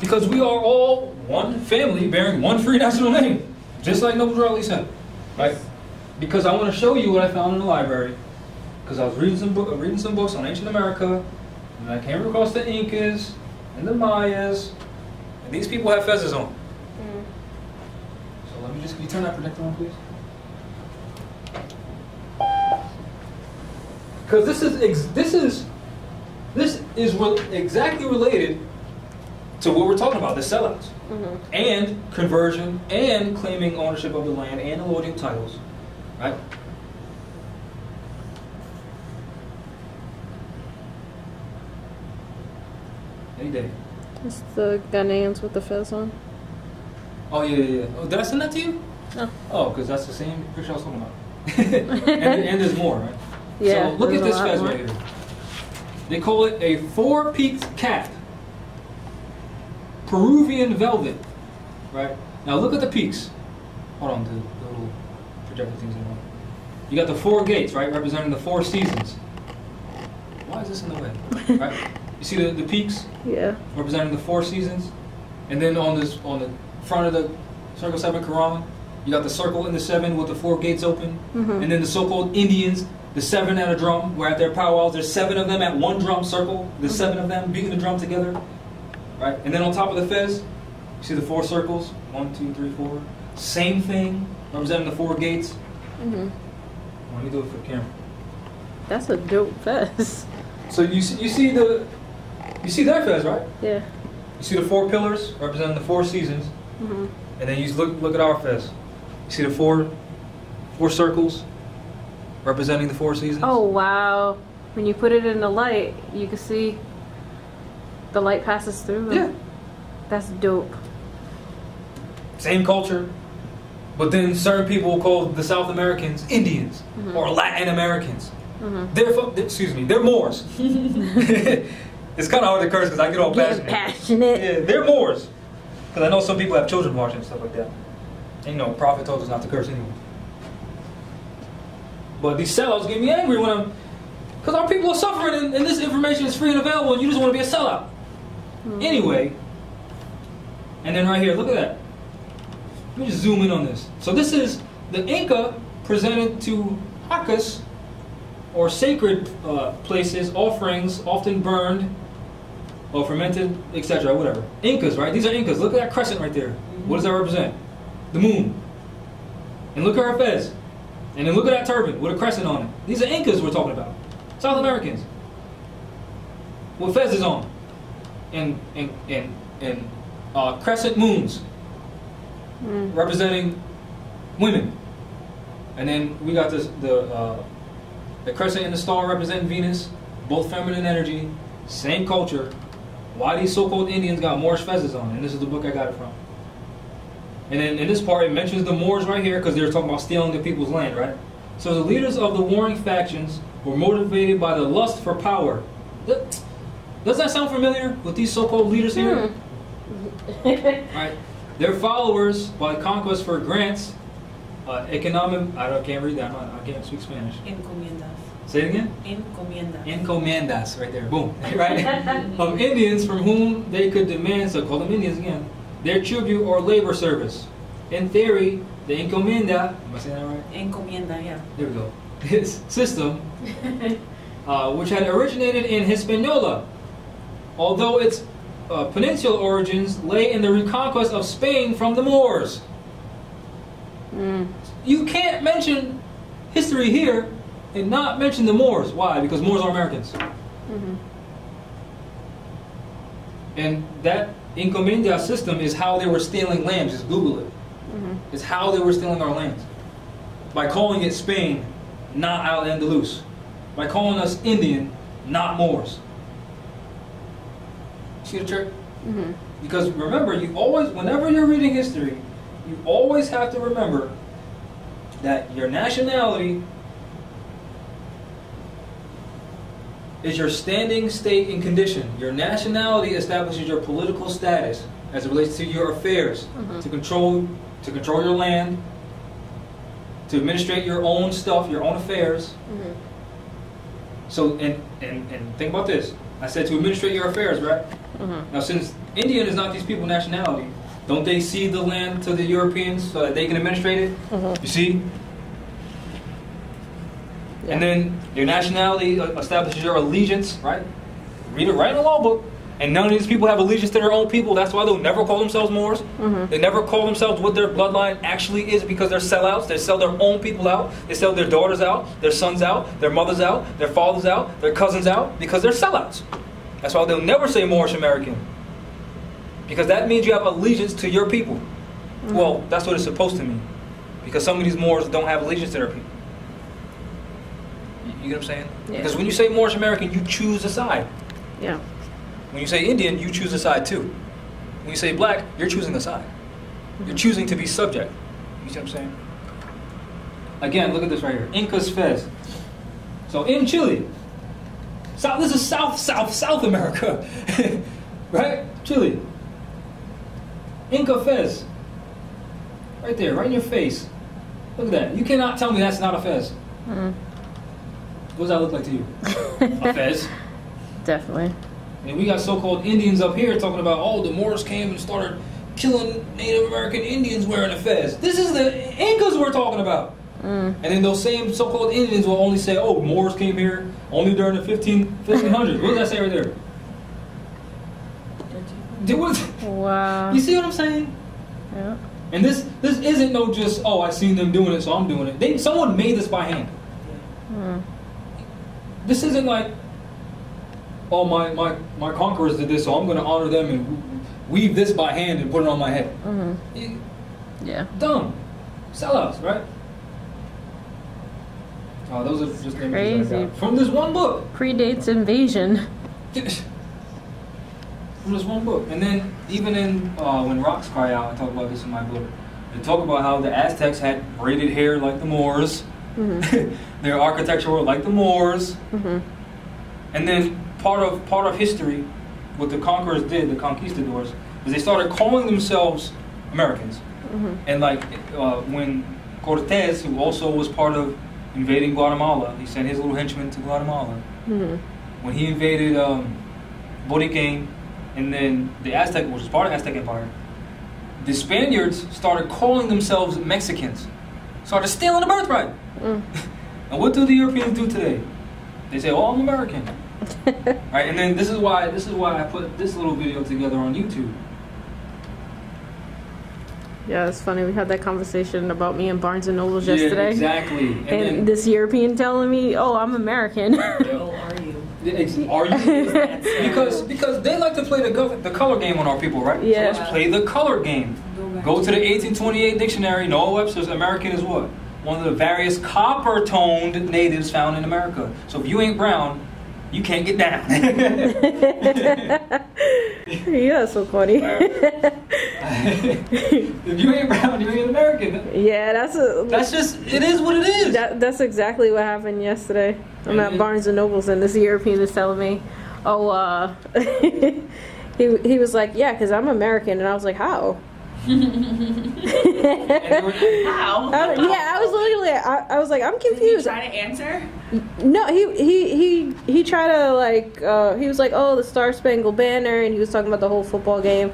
Because we are all one family bearing one free national name. Just like Noble Drew Ali said, right? Because I want to show you what I found in the library. Because I was reading some books on ancient America, and I came across the Incas and the Mayas, and these people have fezzes on. So let me just, can you turn that projector on, please? Because this is exactly related to what we're talking about, the sellouts, and conversion, and claiming ownership of the land, and allotting titles, right? Any day. It's the Ghanaians with the fez on. Oh yeah. Oh, did I send that to you? No. Oh, because that's the same picture I was talking about. and there's more, right? Yeah. So look at this fez right here. They call it a four-peaked cap. Peruvian velvet, right? Now look at the peaks. Hold on, the little projector things in the way. You got the four gates, right, representing the four seasons. Why is this in the way? Right? You see the peaks? Yeah. Representing the four seasons, and then on the front of the circle 7 Quran, you got the circle and the 7 with the four gates open, and then the so-called Indians, the 7 at a drum. Where at their powwows, there's 7 of them at one drum circle. There's 7 of them beating the drum together. Right? And then on top of the fez, you see the 4 circles. 1, 2, 3, 4. Same thing, representing the 4 gates. Let me do it for the camera. That's a dope fez. So you see their fez, right? Yeah. You see the 4 pillars representing the 4 seasons. And then you look at our fez. You see the 4 circles representing the 4 seasons. Oh wow! When you put it in the light, you can see. The light passes through them. Yeah. That's dope. Same culture, but then certain people will call the South Americans Indians or Latin Americans. They're Moors. It's kind of hard to curse because I get all passionate. Yeah, they're Moors. Because I know some people have children watching and stuff like that. And you know, Prophet told us not to curse anyway. But these sellouts get me angry when because our people are suffering and this information is free and available and you just want to be a sellout. Anyway, and then right here, look at that. Let me just zoom in on this. So this is the Inca presented to Hakas, or sacred places, offerings, often burned, or fermented, etc., whatever. Incas, right? These are Incas. Look at that crescent right there. What does that represent? The moon. And look at her fez. And then look at that turban with a crescent on it. These are Incas we're talking about. South Americans. With fezzes on. And crescent moons. Representing women. And then we got this, the crescent and the star representing Venus. Both feminine energy. Same culture. Why these so-called Indians got Moorish fezzes on? And this is the book I got it from. And then in this part, it mentions the Moors right here because they're talking about stealing the people's land, right? So the leaders of the warring factions were motivated by the lust for power. Does that sound familiar with these so-called leaders here? Right? Their followers by conquest for grants, economic. I can't read that. I can't speak Spanish. Encomiendas. Say it again. Encomiendas. Encomiendas, right there. Boom. Right? Of Indians from whom they could demand, so call them Indians again, their tribute or labor service. In theory, the encomienda, am I saying that right? Encomienda, yeah. There we go. This system, which had originated in Hispaniola, although its peninsular origins lay in the reconquest of Spain from the Moors. You can't mention history here and not mention the Moors. Why? Because Moors are Americans. And that encomienda system is how they were stealing lands. Just Google it. It's how they were stealing our lands. By calling it Spain, not Al-Andalus. By calling us Indian, not Moors. See the trick? Because remember, you always, whenever you're reading history, you always have to remember that your nationality is your standing state and condition. Your nationality establishes your political status as it relates to your affairs, to control your land, to administrate your own stuff, your own affairs. So, and think about this. I said to administrate your affairs, right? Now, since Indian is not these people's nationality, don't they cede the land to the Europeans so that they can administrate it? You see? Yeah. And then your nationality establishes your allegiance, right? Read it right in the law book. And none of these people have allegiance to their own people. That's why they'll never call themselves Moors. They never call themselves what their bloodline actually is, because they're sellouts. They sell their own people out. They sell their daughters out, their sons out, their mothers out, their fathers out, their cousins out, because they're sellouts. That's why they'll never say Moorish American. Because that means you have allegiance to your people. Well, that's what it's supposed to mean. Because some of these Moors don't have allegiance to their people. You get what I'm saying? Yeah. Because when you say Moorish American, you choose a side. Yeah. When you say Indian, you choose a side too. When you say black, you're choosing a side. You're choosing to be subject. You see what I'm saying? Again, look at this right here. Incas Fez. So in Chile, this is South America. Right? Chile. Inca Fez. Right there, right in your face. Look at that. You cannot tell me that's not a Fez. What does that look like to you? A Fez? Definitely. And we got so-called Indians up here talking about, oh, the Moors came and started killing Native American Indians wearing a fez. This is the Incas we're talking about. And then those same so-called Indians will only say, oh, Moors came here only during the 1500s. What does that say right there? Wow. You see what I'm saying? Yeah. And this isn't no just, oh, I seen them doing it, so I'm doing it. Someone made this by hand. This isn't like, oh, my conquerors did this, so I'm going to honor them and weave this by hand and put it on my head. Yeah. Dumb. Sellouts, right? Oh, those are just crazy. That I got from this one book. Predates invasion. From this one book. And then even in When Rocks Cry Out, I talk about this in my book. They talk about how the Aztecs had braided hair like the Moors. Their architecture were like the Moors. And then part of history, what the conquerors did, the conquistadors, is they started calling themselves Americans. And like when Cortez, who also was part of invading Guatemala, he sent his little henchmen to Guatemala. When he invaded Boriquén, and then the Aztec, which was part of the Aztec Empire, the Spaniards started calling themselves Mexicans. Started stealing the birthright. And what do the Europeans do today? They say, "Oh, I'm American." Right? And then this is why I put this little video together on YouTube. Yeah, it's funny. We had that conversation about me and Barnes and Nobles yesterday. Yeah, exactly. And then, this European telling me, "Oh, I'm American." Oh, are you? Are you? because they like to play the color game on our people, right? Yeah. So let's play the color game. Go to the 1828 dictionary. Noah Webster's American is what? One of the various copper-toned natives found in America. So if you ain't brown, you can't get down. Yeah, so funny. If you ain't brown, you ain't American. Yeah, that's just, it is what it is. That's exactly what happened yesterday. I'm at Barnes and Nobles, and this European is telling me, oh, he was like, yeah, because I'm American, and I was like, how? How? Yeah, I was literally, I was like, I'm confused. Did he try to answer? No, he tried to like, he was like, oh, the Star Spangled Banner, and he was talking about the whole football game,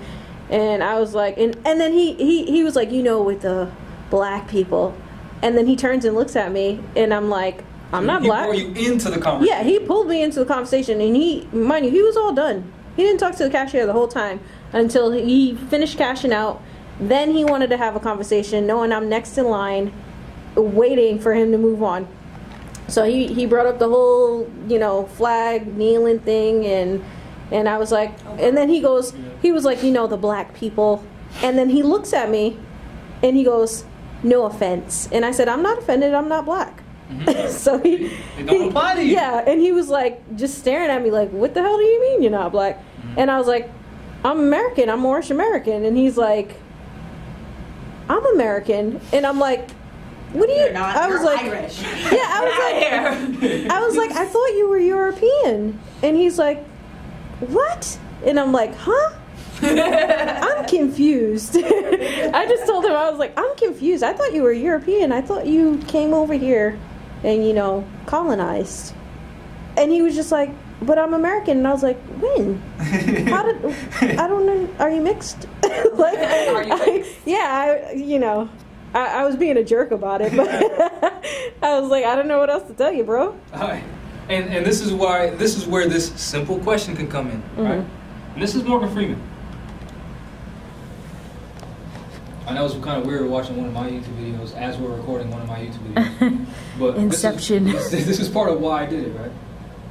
and I was like, and then he was like, you know, with the black people, and then he turns and looks at me, and I'm like, I'm not black. He pulled you into the conversation. Yeah, he pulled me into the conversation, and mind you, he was all done. He didn't talk to the cashier the whole time until he finished cashing out. Then he wanted to have a conversation, knowing I'm next in line, waiting for him to move on. So he brought up the whole, you know, flag kneeling thing, and I was like, and then he was like, you know, the black people, and then he looks at me, and he goes, no offense, and I said, I'm not offended, I'm not black. So it don't apply to you. Yeah, and he was like, just staring at me like, what the hell do you mean you're not black? And I was like, I'm American, I'm Moorish American, and he's like, I'm American, and I'm like, what do you? Not, I was like, Irish. Yeah, I was like, I thought you were European, and he's like, what? And I'm like, huh? I'm confused. I just told him, I was like, I'm confused. I thought you were European. I thought you came over here and, you know, colonized. And he was just like, but I'm American. And I was like, when? I don't know. Are you mixed? Like, I was being a jerk about it, but I was like, I don't know what else to tell you, bro. All right. And this is where this simple question can come in, right? And this is Morgan Freeman. I know it's kind of weird watching one of my YouTube videos as we're recording one of my YouTube videos. But Inception. This is part of why I did it, right?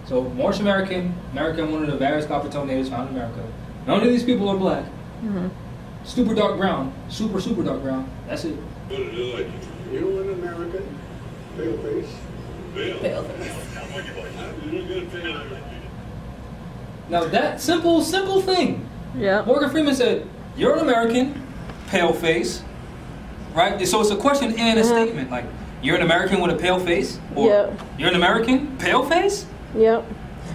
So, Moorish American, one of the various copper-toed natives found in America. None of these people are black. Super dark brown. Super dark brown. That's it. You know an American? Pale face? Pale face. Now, that simple thing. Yeah. Morgan Freeman said, you're an American. Pale face, right? So it's a question and a statement. Like, you're an American with a pale face, or you're an American pale face. Yep.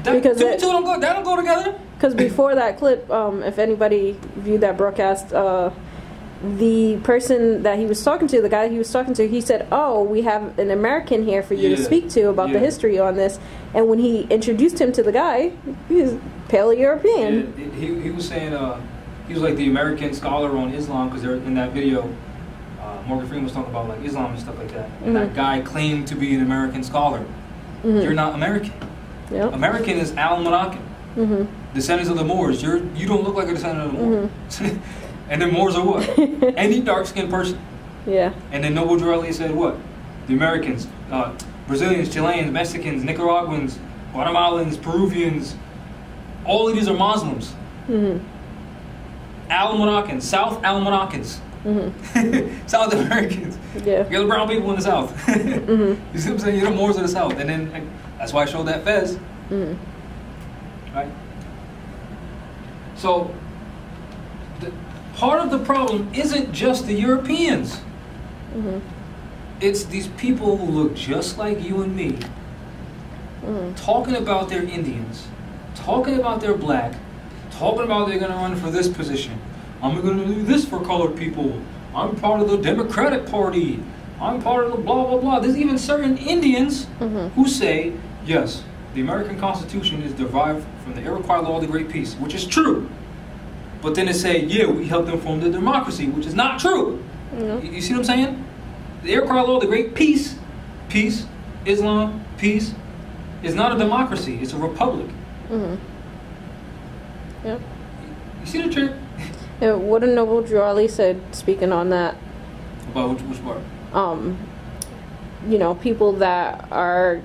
Because that don't go together. Because before that clip, if anybody viewed that broadcast, the person that he was talking to, the guy he was talking to, he said, "Oh, we have an American here for you to speak to about the history on this." And when he introduced him to the guy, he was pale European. Yeah, he was saying. He was like the American scholar on Islam, because in that video, Morgan Freeman was talking about like Islam and stuff like that. And that guy claimed to be an American scholar. You're not American. Yep. American is Al-Moroccan, descendants of the Moors. You don't look like a descendant of the Moors. And then Moors are what? Any dark-skinned person. Yeah. And then Noble Drew Ali said what? The Americans, Brazilians, Chileans, Mexicans, Nicaraguans, Guatemalans, Peruvians, all of these are Muslims. Al-Moroccans, South Al-Moroccans, South Americans. Yeah. You're the brown people in the South. You see what I'm saying? You're the Moors of the South. And then that's why I showed that fez. Right? So, part of the problem isn't just the Europeans. It's these people who look just like you and me, talking about their Indians, talking about their black, talking about they're going to run for this position. I'm going to do this for colored people. I'm part of the Democratic Party. I'm part of the blah, blah, blah. There's even certain Indians who say, yes, the American Constitution is derived from the Iroquois Law of the Great Peace, which is true. But then they say, yeah, we helped them form the democracy, which is not true. You see what I'm saying? The Iroquois Law of the Great Peace, Islam, peace, is not a democracy. It's a republic. Yep. You see the trick? Yeah, what did Noble Drew Ali said, speaking on that? About which part? People that are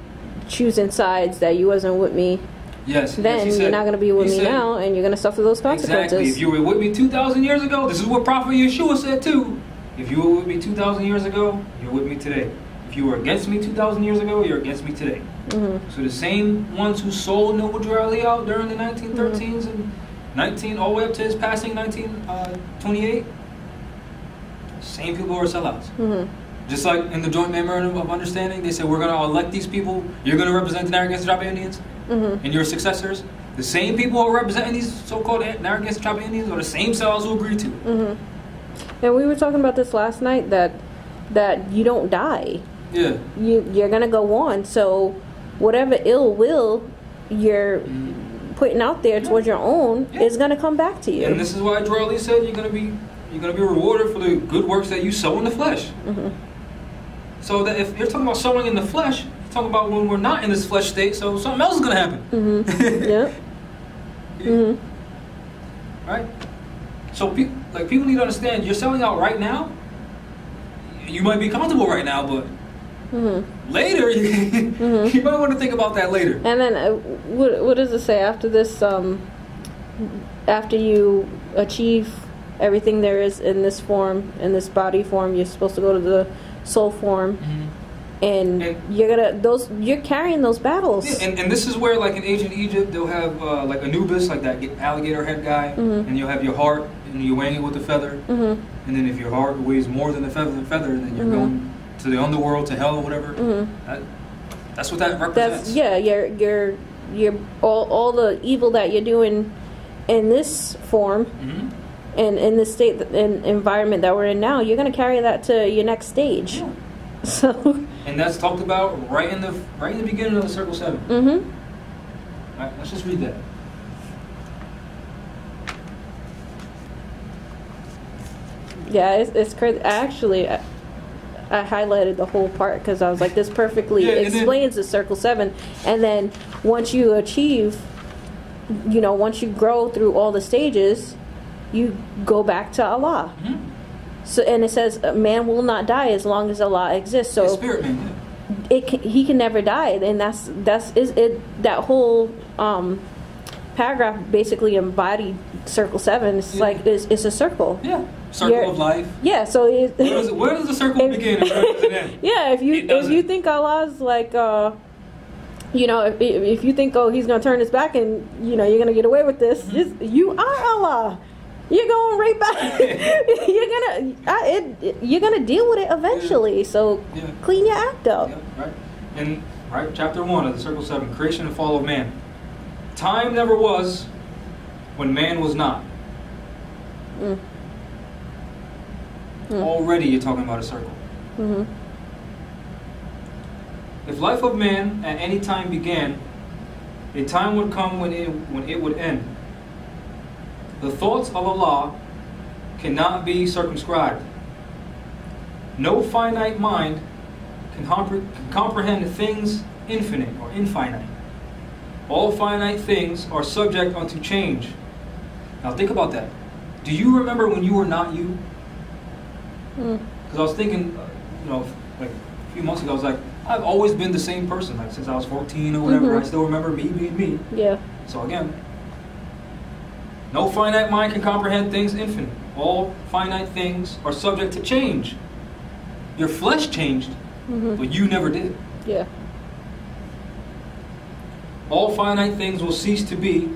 choosing sides that you wasn't with me. Yes. Then you're not going to be with me now, and you're going to suffer those consequences. Exactly. If you were with me 2,000 years ago, this is what Prophet Yeshua said too. If you were with me 2,000 years ago, you're with me today. If you were against me 2,000 years ago, you're against me today. So the same ones who sold Noble Drew Ali out during the 1913s and all the way up to his passing 1928, same people are sellouts. Just like in the joint memorandum of understanding, they said we're going to elect these people. You're going to represent the Narragansett Tribe Indians and your successors. The same people who are representing these so-called Narragansett Tribe Indians are the same sellouts who agreed to it. And we were talking about this last night, that you don't die. Yeah. You're going to go on. So whatever ill will you're putting out there towards your own is going to come back to you. And this is why Drew Ali said you're going to be rewarded for the good works that you sow in the flesh. So that if you're talking about sowing in the flesh, you're talking about when we're not in this flesh state, so something else is going to happen. Right? So people need to understand, you're selling out right now. You might be comfortable right now, but later, you might want to think about that later. And then, what does it say after this? After you achieve everything there is in this form, in this body form, you're supposed to go to the soul form, and you're carrying those battles. Yeah, and this is where, like in ancient Egypt, they'll have like Anubis, like that alligator head guy, and you'll have your heart, and you're weighing it with the feather, and then if your heart weighs more than the feather, then you're going to the underworld, to hell, or whatever. That's what that represents. You're all the evil that you're doing in this form, and in this state and environment that we're in now, you're going to carry that to your next stage. So. And that's talked about right in the beginning of the Circle 7. All right, let's just read that. Yeah, it's crazy. I highlighted the whole part because I was like, this perfectly explains the circle 7. And then once you achieve, once you grow through all the stages, you go back to Allah. Mm-hmm. So, and it says, man will not die as long as Allah exists. So, spirit man. He can never die, and that's that whole paragraph basically embodied circle 7. It's like it's a circle. Yeah. Circle of life. Yeah, so where does the circle begin and where does it end? Yeah, if you think Allah's like if you think he's gonna turn his back and you're gonna get away with this, mm-hmm. You are Allah. You're going right back. you're gonna deal with it eventually. So clean your act up. Yeah, right. And chapter 1 of the circle 7, creation and fall of man. Time never was when man was not. Mm. Already you're talking about a circle. Mm-hmm. If life of man at any time began, a time would come when it would end. The thoughts of Allah cannot be circumscribed. No finite mind can comprehend things infinite or infinite. All finite things are subject unto change. Now think about that. Do you remember when you were not you? Because I was thinking, like a few months ago, I was like, I've always been the same person, like since I was 14 or whatever. Mm-hmm. I still remember me being me. Yeah. So again, no finite mind can comprehend things infinite. All finite things are subject to change. Your flesh changed, mm-hmm. but you never did. Yeah. All finite things will cease to be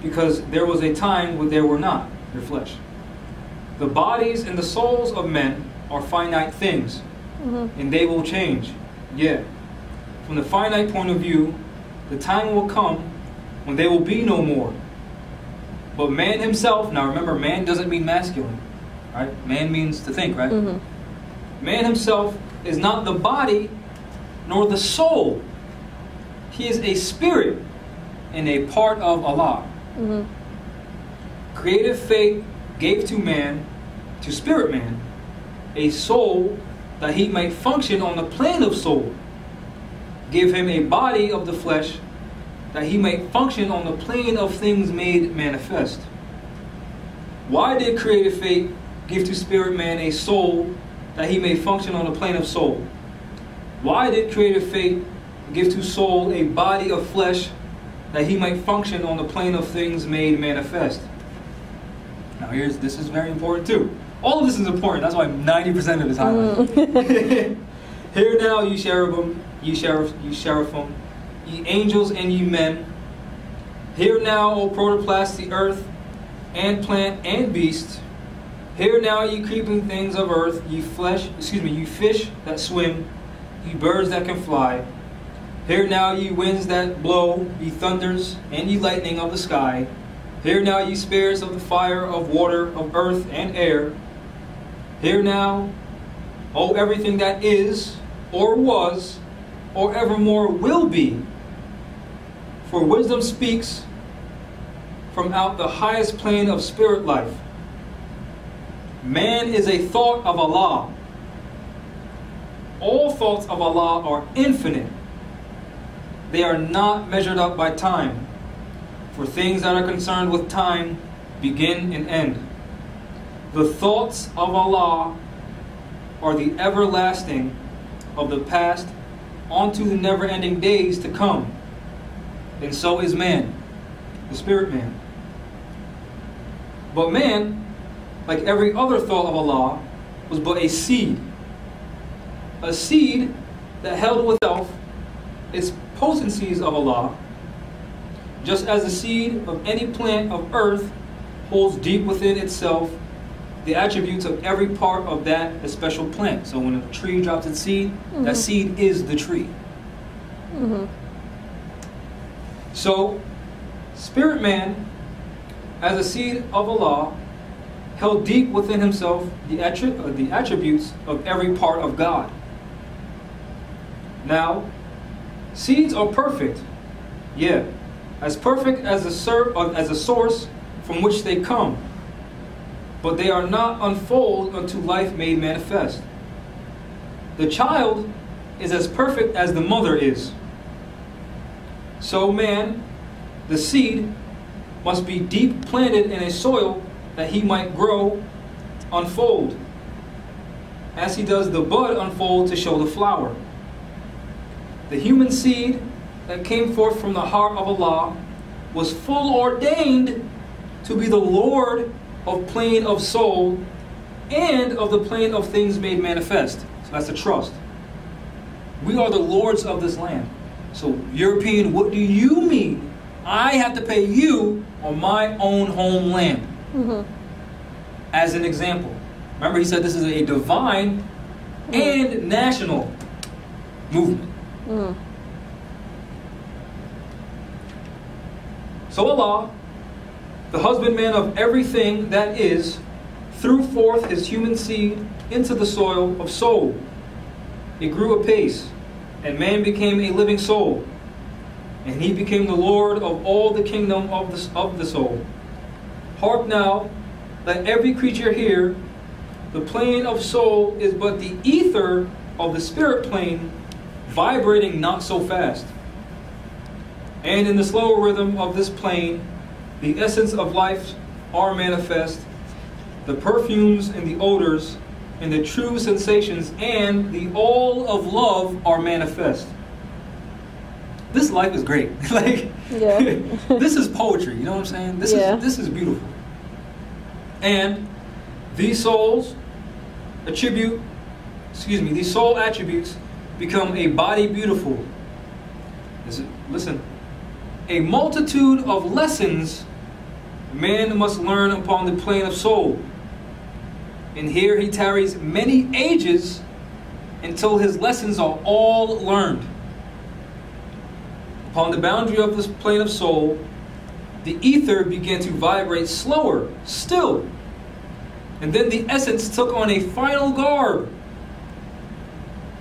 because there was a time when there were not, your flesh. The bodies and the souls of men are finite things, mm-hmm. and they will change. Yeah. From the finite point of view, the time will come when they will be no more. But man himself, now remember, man doesn't mean masculine, right? Man means to think, right? Mm-hmm. Man himself is not the body nor the soul. He is a spirit and a part of Allah. Mm-hmm. Creative fate gave to man, to spirit man, a soul that he might function on the plane of soul. Give him a body of the flesh that he might function on the plane of things made manifest. Why did creative fate give to spirit man a soul that he may function on the plane of soul? Why did creative fate give to soul a body of flesh that he might function on the plane of things made manifest? Now this is very important too. All of this is important, that's why 90% of it is highlighted. Hear now, ye cherubim, ye seraphim, ye angels and ye men. Hear now, O protoplast, the earth, and plant and beast. Hear now, ye creeping things of earth, ye fish that swim, ye birds that can fly. Hear now, ye winds that blow, ye thunders, and ye lightning of the sky. Hear now, ye spirits of the fire, of water, of earth, and air. Hear now, O everything that is, or was, or evermore will be. For wisdom speaks from out the highest plane of spirit life. Man is a thought of Allah. All thoughts of Allah are infinite. They are not measured up by time. For things that are concerned with time begin and end. The thoughts of Allah are the everlasting of the past onto the never-ending days to come. And so is man, the spirit man. But man, like every other thought of Allah, was but a seed. A seed that held with itself its potencies of Allah, just as the seed of any plant of earth holds deep within itself the attributes of every part of that special plant. So when a tree drops its seed, mm-hmm. that seed is the tree. Mm-hmm. So, spirit man, as a seed of Allah, held deep within himself the attributes of every part of God. Now, seeds are perfect, yeah, as perfect as the source from which they come. but they are not unfold unto life made manifest. The child is as perfect as the mother is. So man, the seed, must be deep planted in a soil that he might grow, unfold, as he does the bud unfold to show the flower. The human seed that came forth from the heart of Allah was full ordained to be the Lord of plane of soul and of the plane of things made manifest. So that's the trust. We are the lords of this land. So European, what do you mean? I have to pay you on my own homeland. As an example. Remember, he said this is a divine and national movement. So Allah, the husbandman of everything that is, threw forth his human seed into the soil of soul. It grew apace, and man became a living soul, and he became the Lord of all the kingdom of the soul. Hark now, let every creature hear, the plane of soul is but the ether of the spirit plane, vibrating not so fast. And in the slower rhythm of this plane, the essence of life are manifest, the perfumes and the odors, and the true sensations, and the all of love are manifest. This life is great. This is poetry, you know what I'm saying? This is beautiful. And these soul attributes become a body beautiful. Listen, a multitude of lessons man must learn upon the plane of soul. And here he tarries many ages until his lessons are all learned. Upon the boundary of this plane of soul, the ether began to vibrate slower still. And then the essence took on a final garb.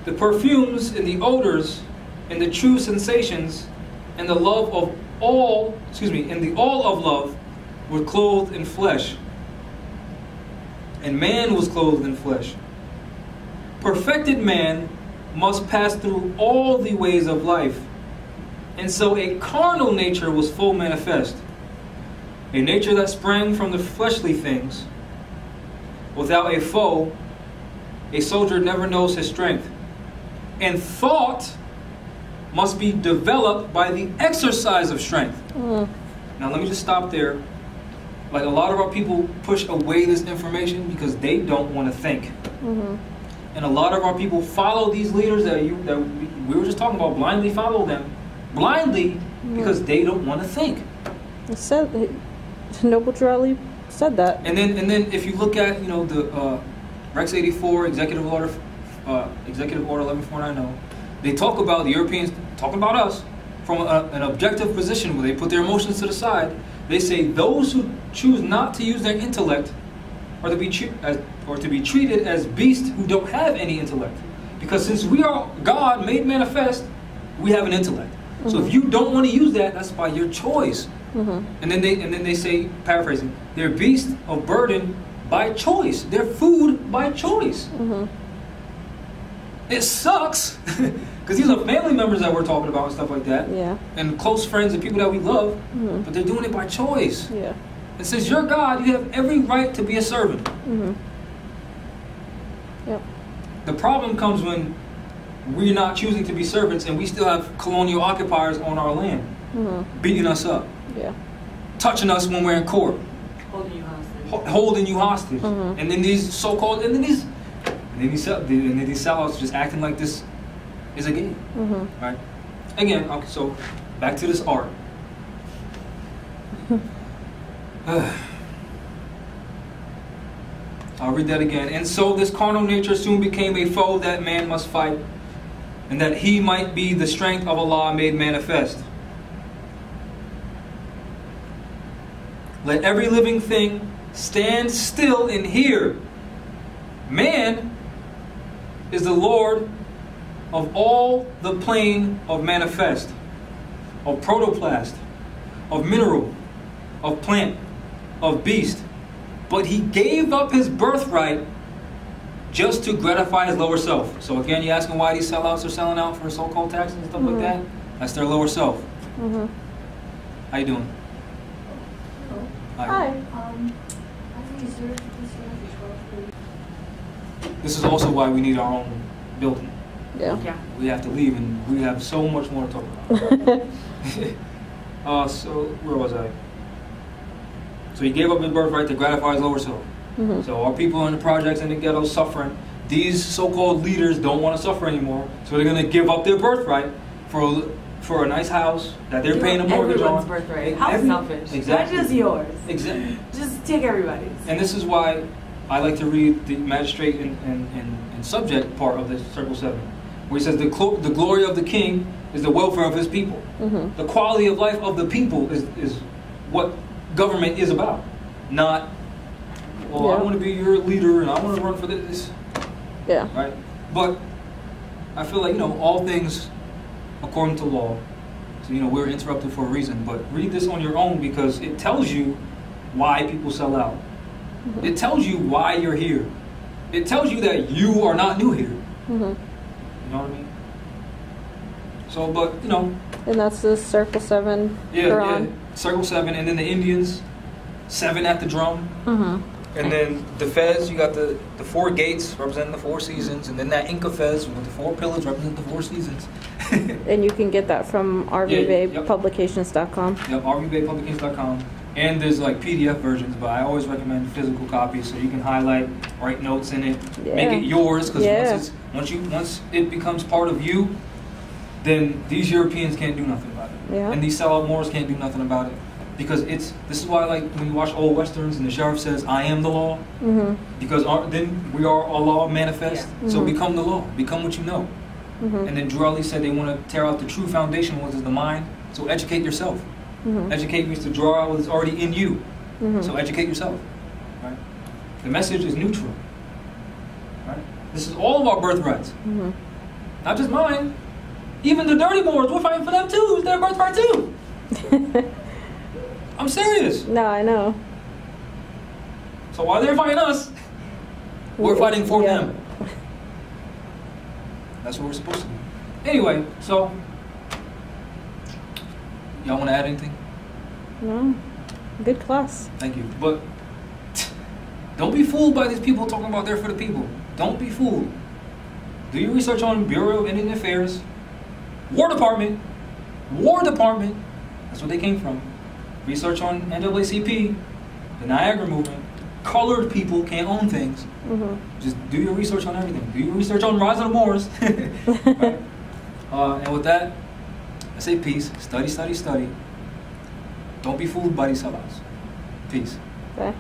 The perfumes and the odors and the true sensations and the love of all, and the all of love were clothed in flesh. And man was clothed in flesh. Perfected man must pass through all the ways of life. And so a carnal nature was full manifest. A nature that sprang from the fleshly things. Without a foe, a soldier never knows his strength. And thought must be developed by the exercise of strength. Now let me just stop there. Like, a lot of our people push away this information because they don't want to think. And a lot of our people follow these leaders that we were just talking about, blindly follow them. Blindly because they don't want to think. Noble Drew said that. And then if you look at, the Rex 84, Executive Order 11490, they talk about the Europeans, talking about us, from an objective position where they put their emotions to the side. They say those who choose not to use their intellect are to be treated as beasts who don't have any intellect. Because since we are God made manifest, we have an intellect. So if you don't want to use that, that's by your choice. And then they say, paraphrasing, they're beasts of burden by choice. They're food by choice. It sucks because these are family members that we're talking about and stuff like that. And close friends and people that we love, but they're doing it by choice. And since you're God, you have every right to be a servant. The problem comes when we're not choosing to be servants and we still have colonial occupiers on our land, beating us up, touching us when we're in court, holding you hostage. And then these so-called, and then these sellouts just acting like this is a game, right? Again, okay, so back to this art. I'll read that again. And so this carnal nature soon became a foe that man must fight, and that he might be the strength of Allah made manifest. Let every living thing stand still and hear. Man is the Lord of all the plane of manifest, of protoplast, of mineral, of plant, of beast, But he gave up his birthright just to gratify his lower self. So again, you're asking why these sellouts are selling out for so-called taxes and stuff like that? That's their lower self. How you doing? Hi. This is also why we need our own building. Yeah. We have to leave, and we have so much more to talk about. So where was I? So he gave up his birthright to gratify his lower self. So our people in the projects and the ghettos suffering. These so-called leaders don't want to suffer anymore, so they're going to give up their birthright for a nice house that they're paying a mortgage on. Everyone's birthright. How selfish. Exactly. Not just yours. Exactly. Just take everybody's. And this is why I like to read the magistrate and subject part of this Circle 7, where he says the glory of the king is the welfare of his people. The quality of life of the people is what government is about. Not, well, I want to be your leader and I want to run for this. Yeah. Right? But I feel like, all things according to law. So, we're interrupted for a reason. But read this on your own because it tells you why people sell out. It tells you why you're here. It tells you that you are not new here. You know what I mean? So, but, And that's the Circle 7 Quran. Yeah, Circle 7. And then the Indians, 7 at the drum. And then the Fez, you got the 4 gates representing the 4 seasons. And then that Inca Fez with the 4 pillars representing the 4 seasons. And you can get that from rvbaypublications.com. Yep, rvbaypublications.com. And there's like PDF versions, but I always recommend physical copies so you can highlight, write notes in it, make it yours. Because once it becomes part of you, then these Europeans can't do nothing about it. And these sellout Moors can't do nothing about it. Because this is why, like, when you watch old westerns and the sheriff says, I am the law, because then we are a law manifest, so become the law, become what you know. And then Drew Ali said they want to tear out the true foundation, which is the mind, so educate yourself. Educate means to draw out what's already in you, so educate yourself. Right? The message is neutral. Right? This is all of our birthrights, not just mine. Even the dirty Moors, we're fighting for them too. It's their birthright too. I'm serious. No, I know. So while they're fighting us, we're fighting for them. That's what we're supposed to do. Anyway, so y'all want to add anything? No. Good class. Thank you. But don't be fooled by these people talking about they're for the people. Don't be fooled. Do your research on Bureau of Indian Affairs, War Department. That's what they came from. Research on NAACP, the Niagara movement. Colored people can't own things. Just do your research on everything. Do your research on Rise of the Moors. Right? And with that, I say peace. Study, study, study. Don't be fooled by these sellouts. Peace. Okay.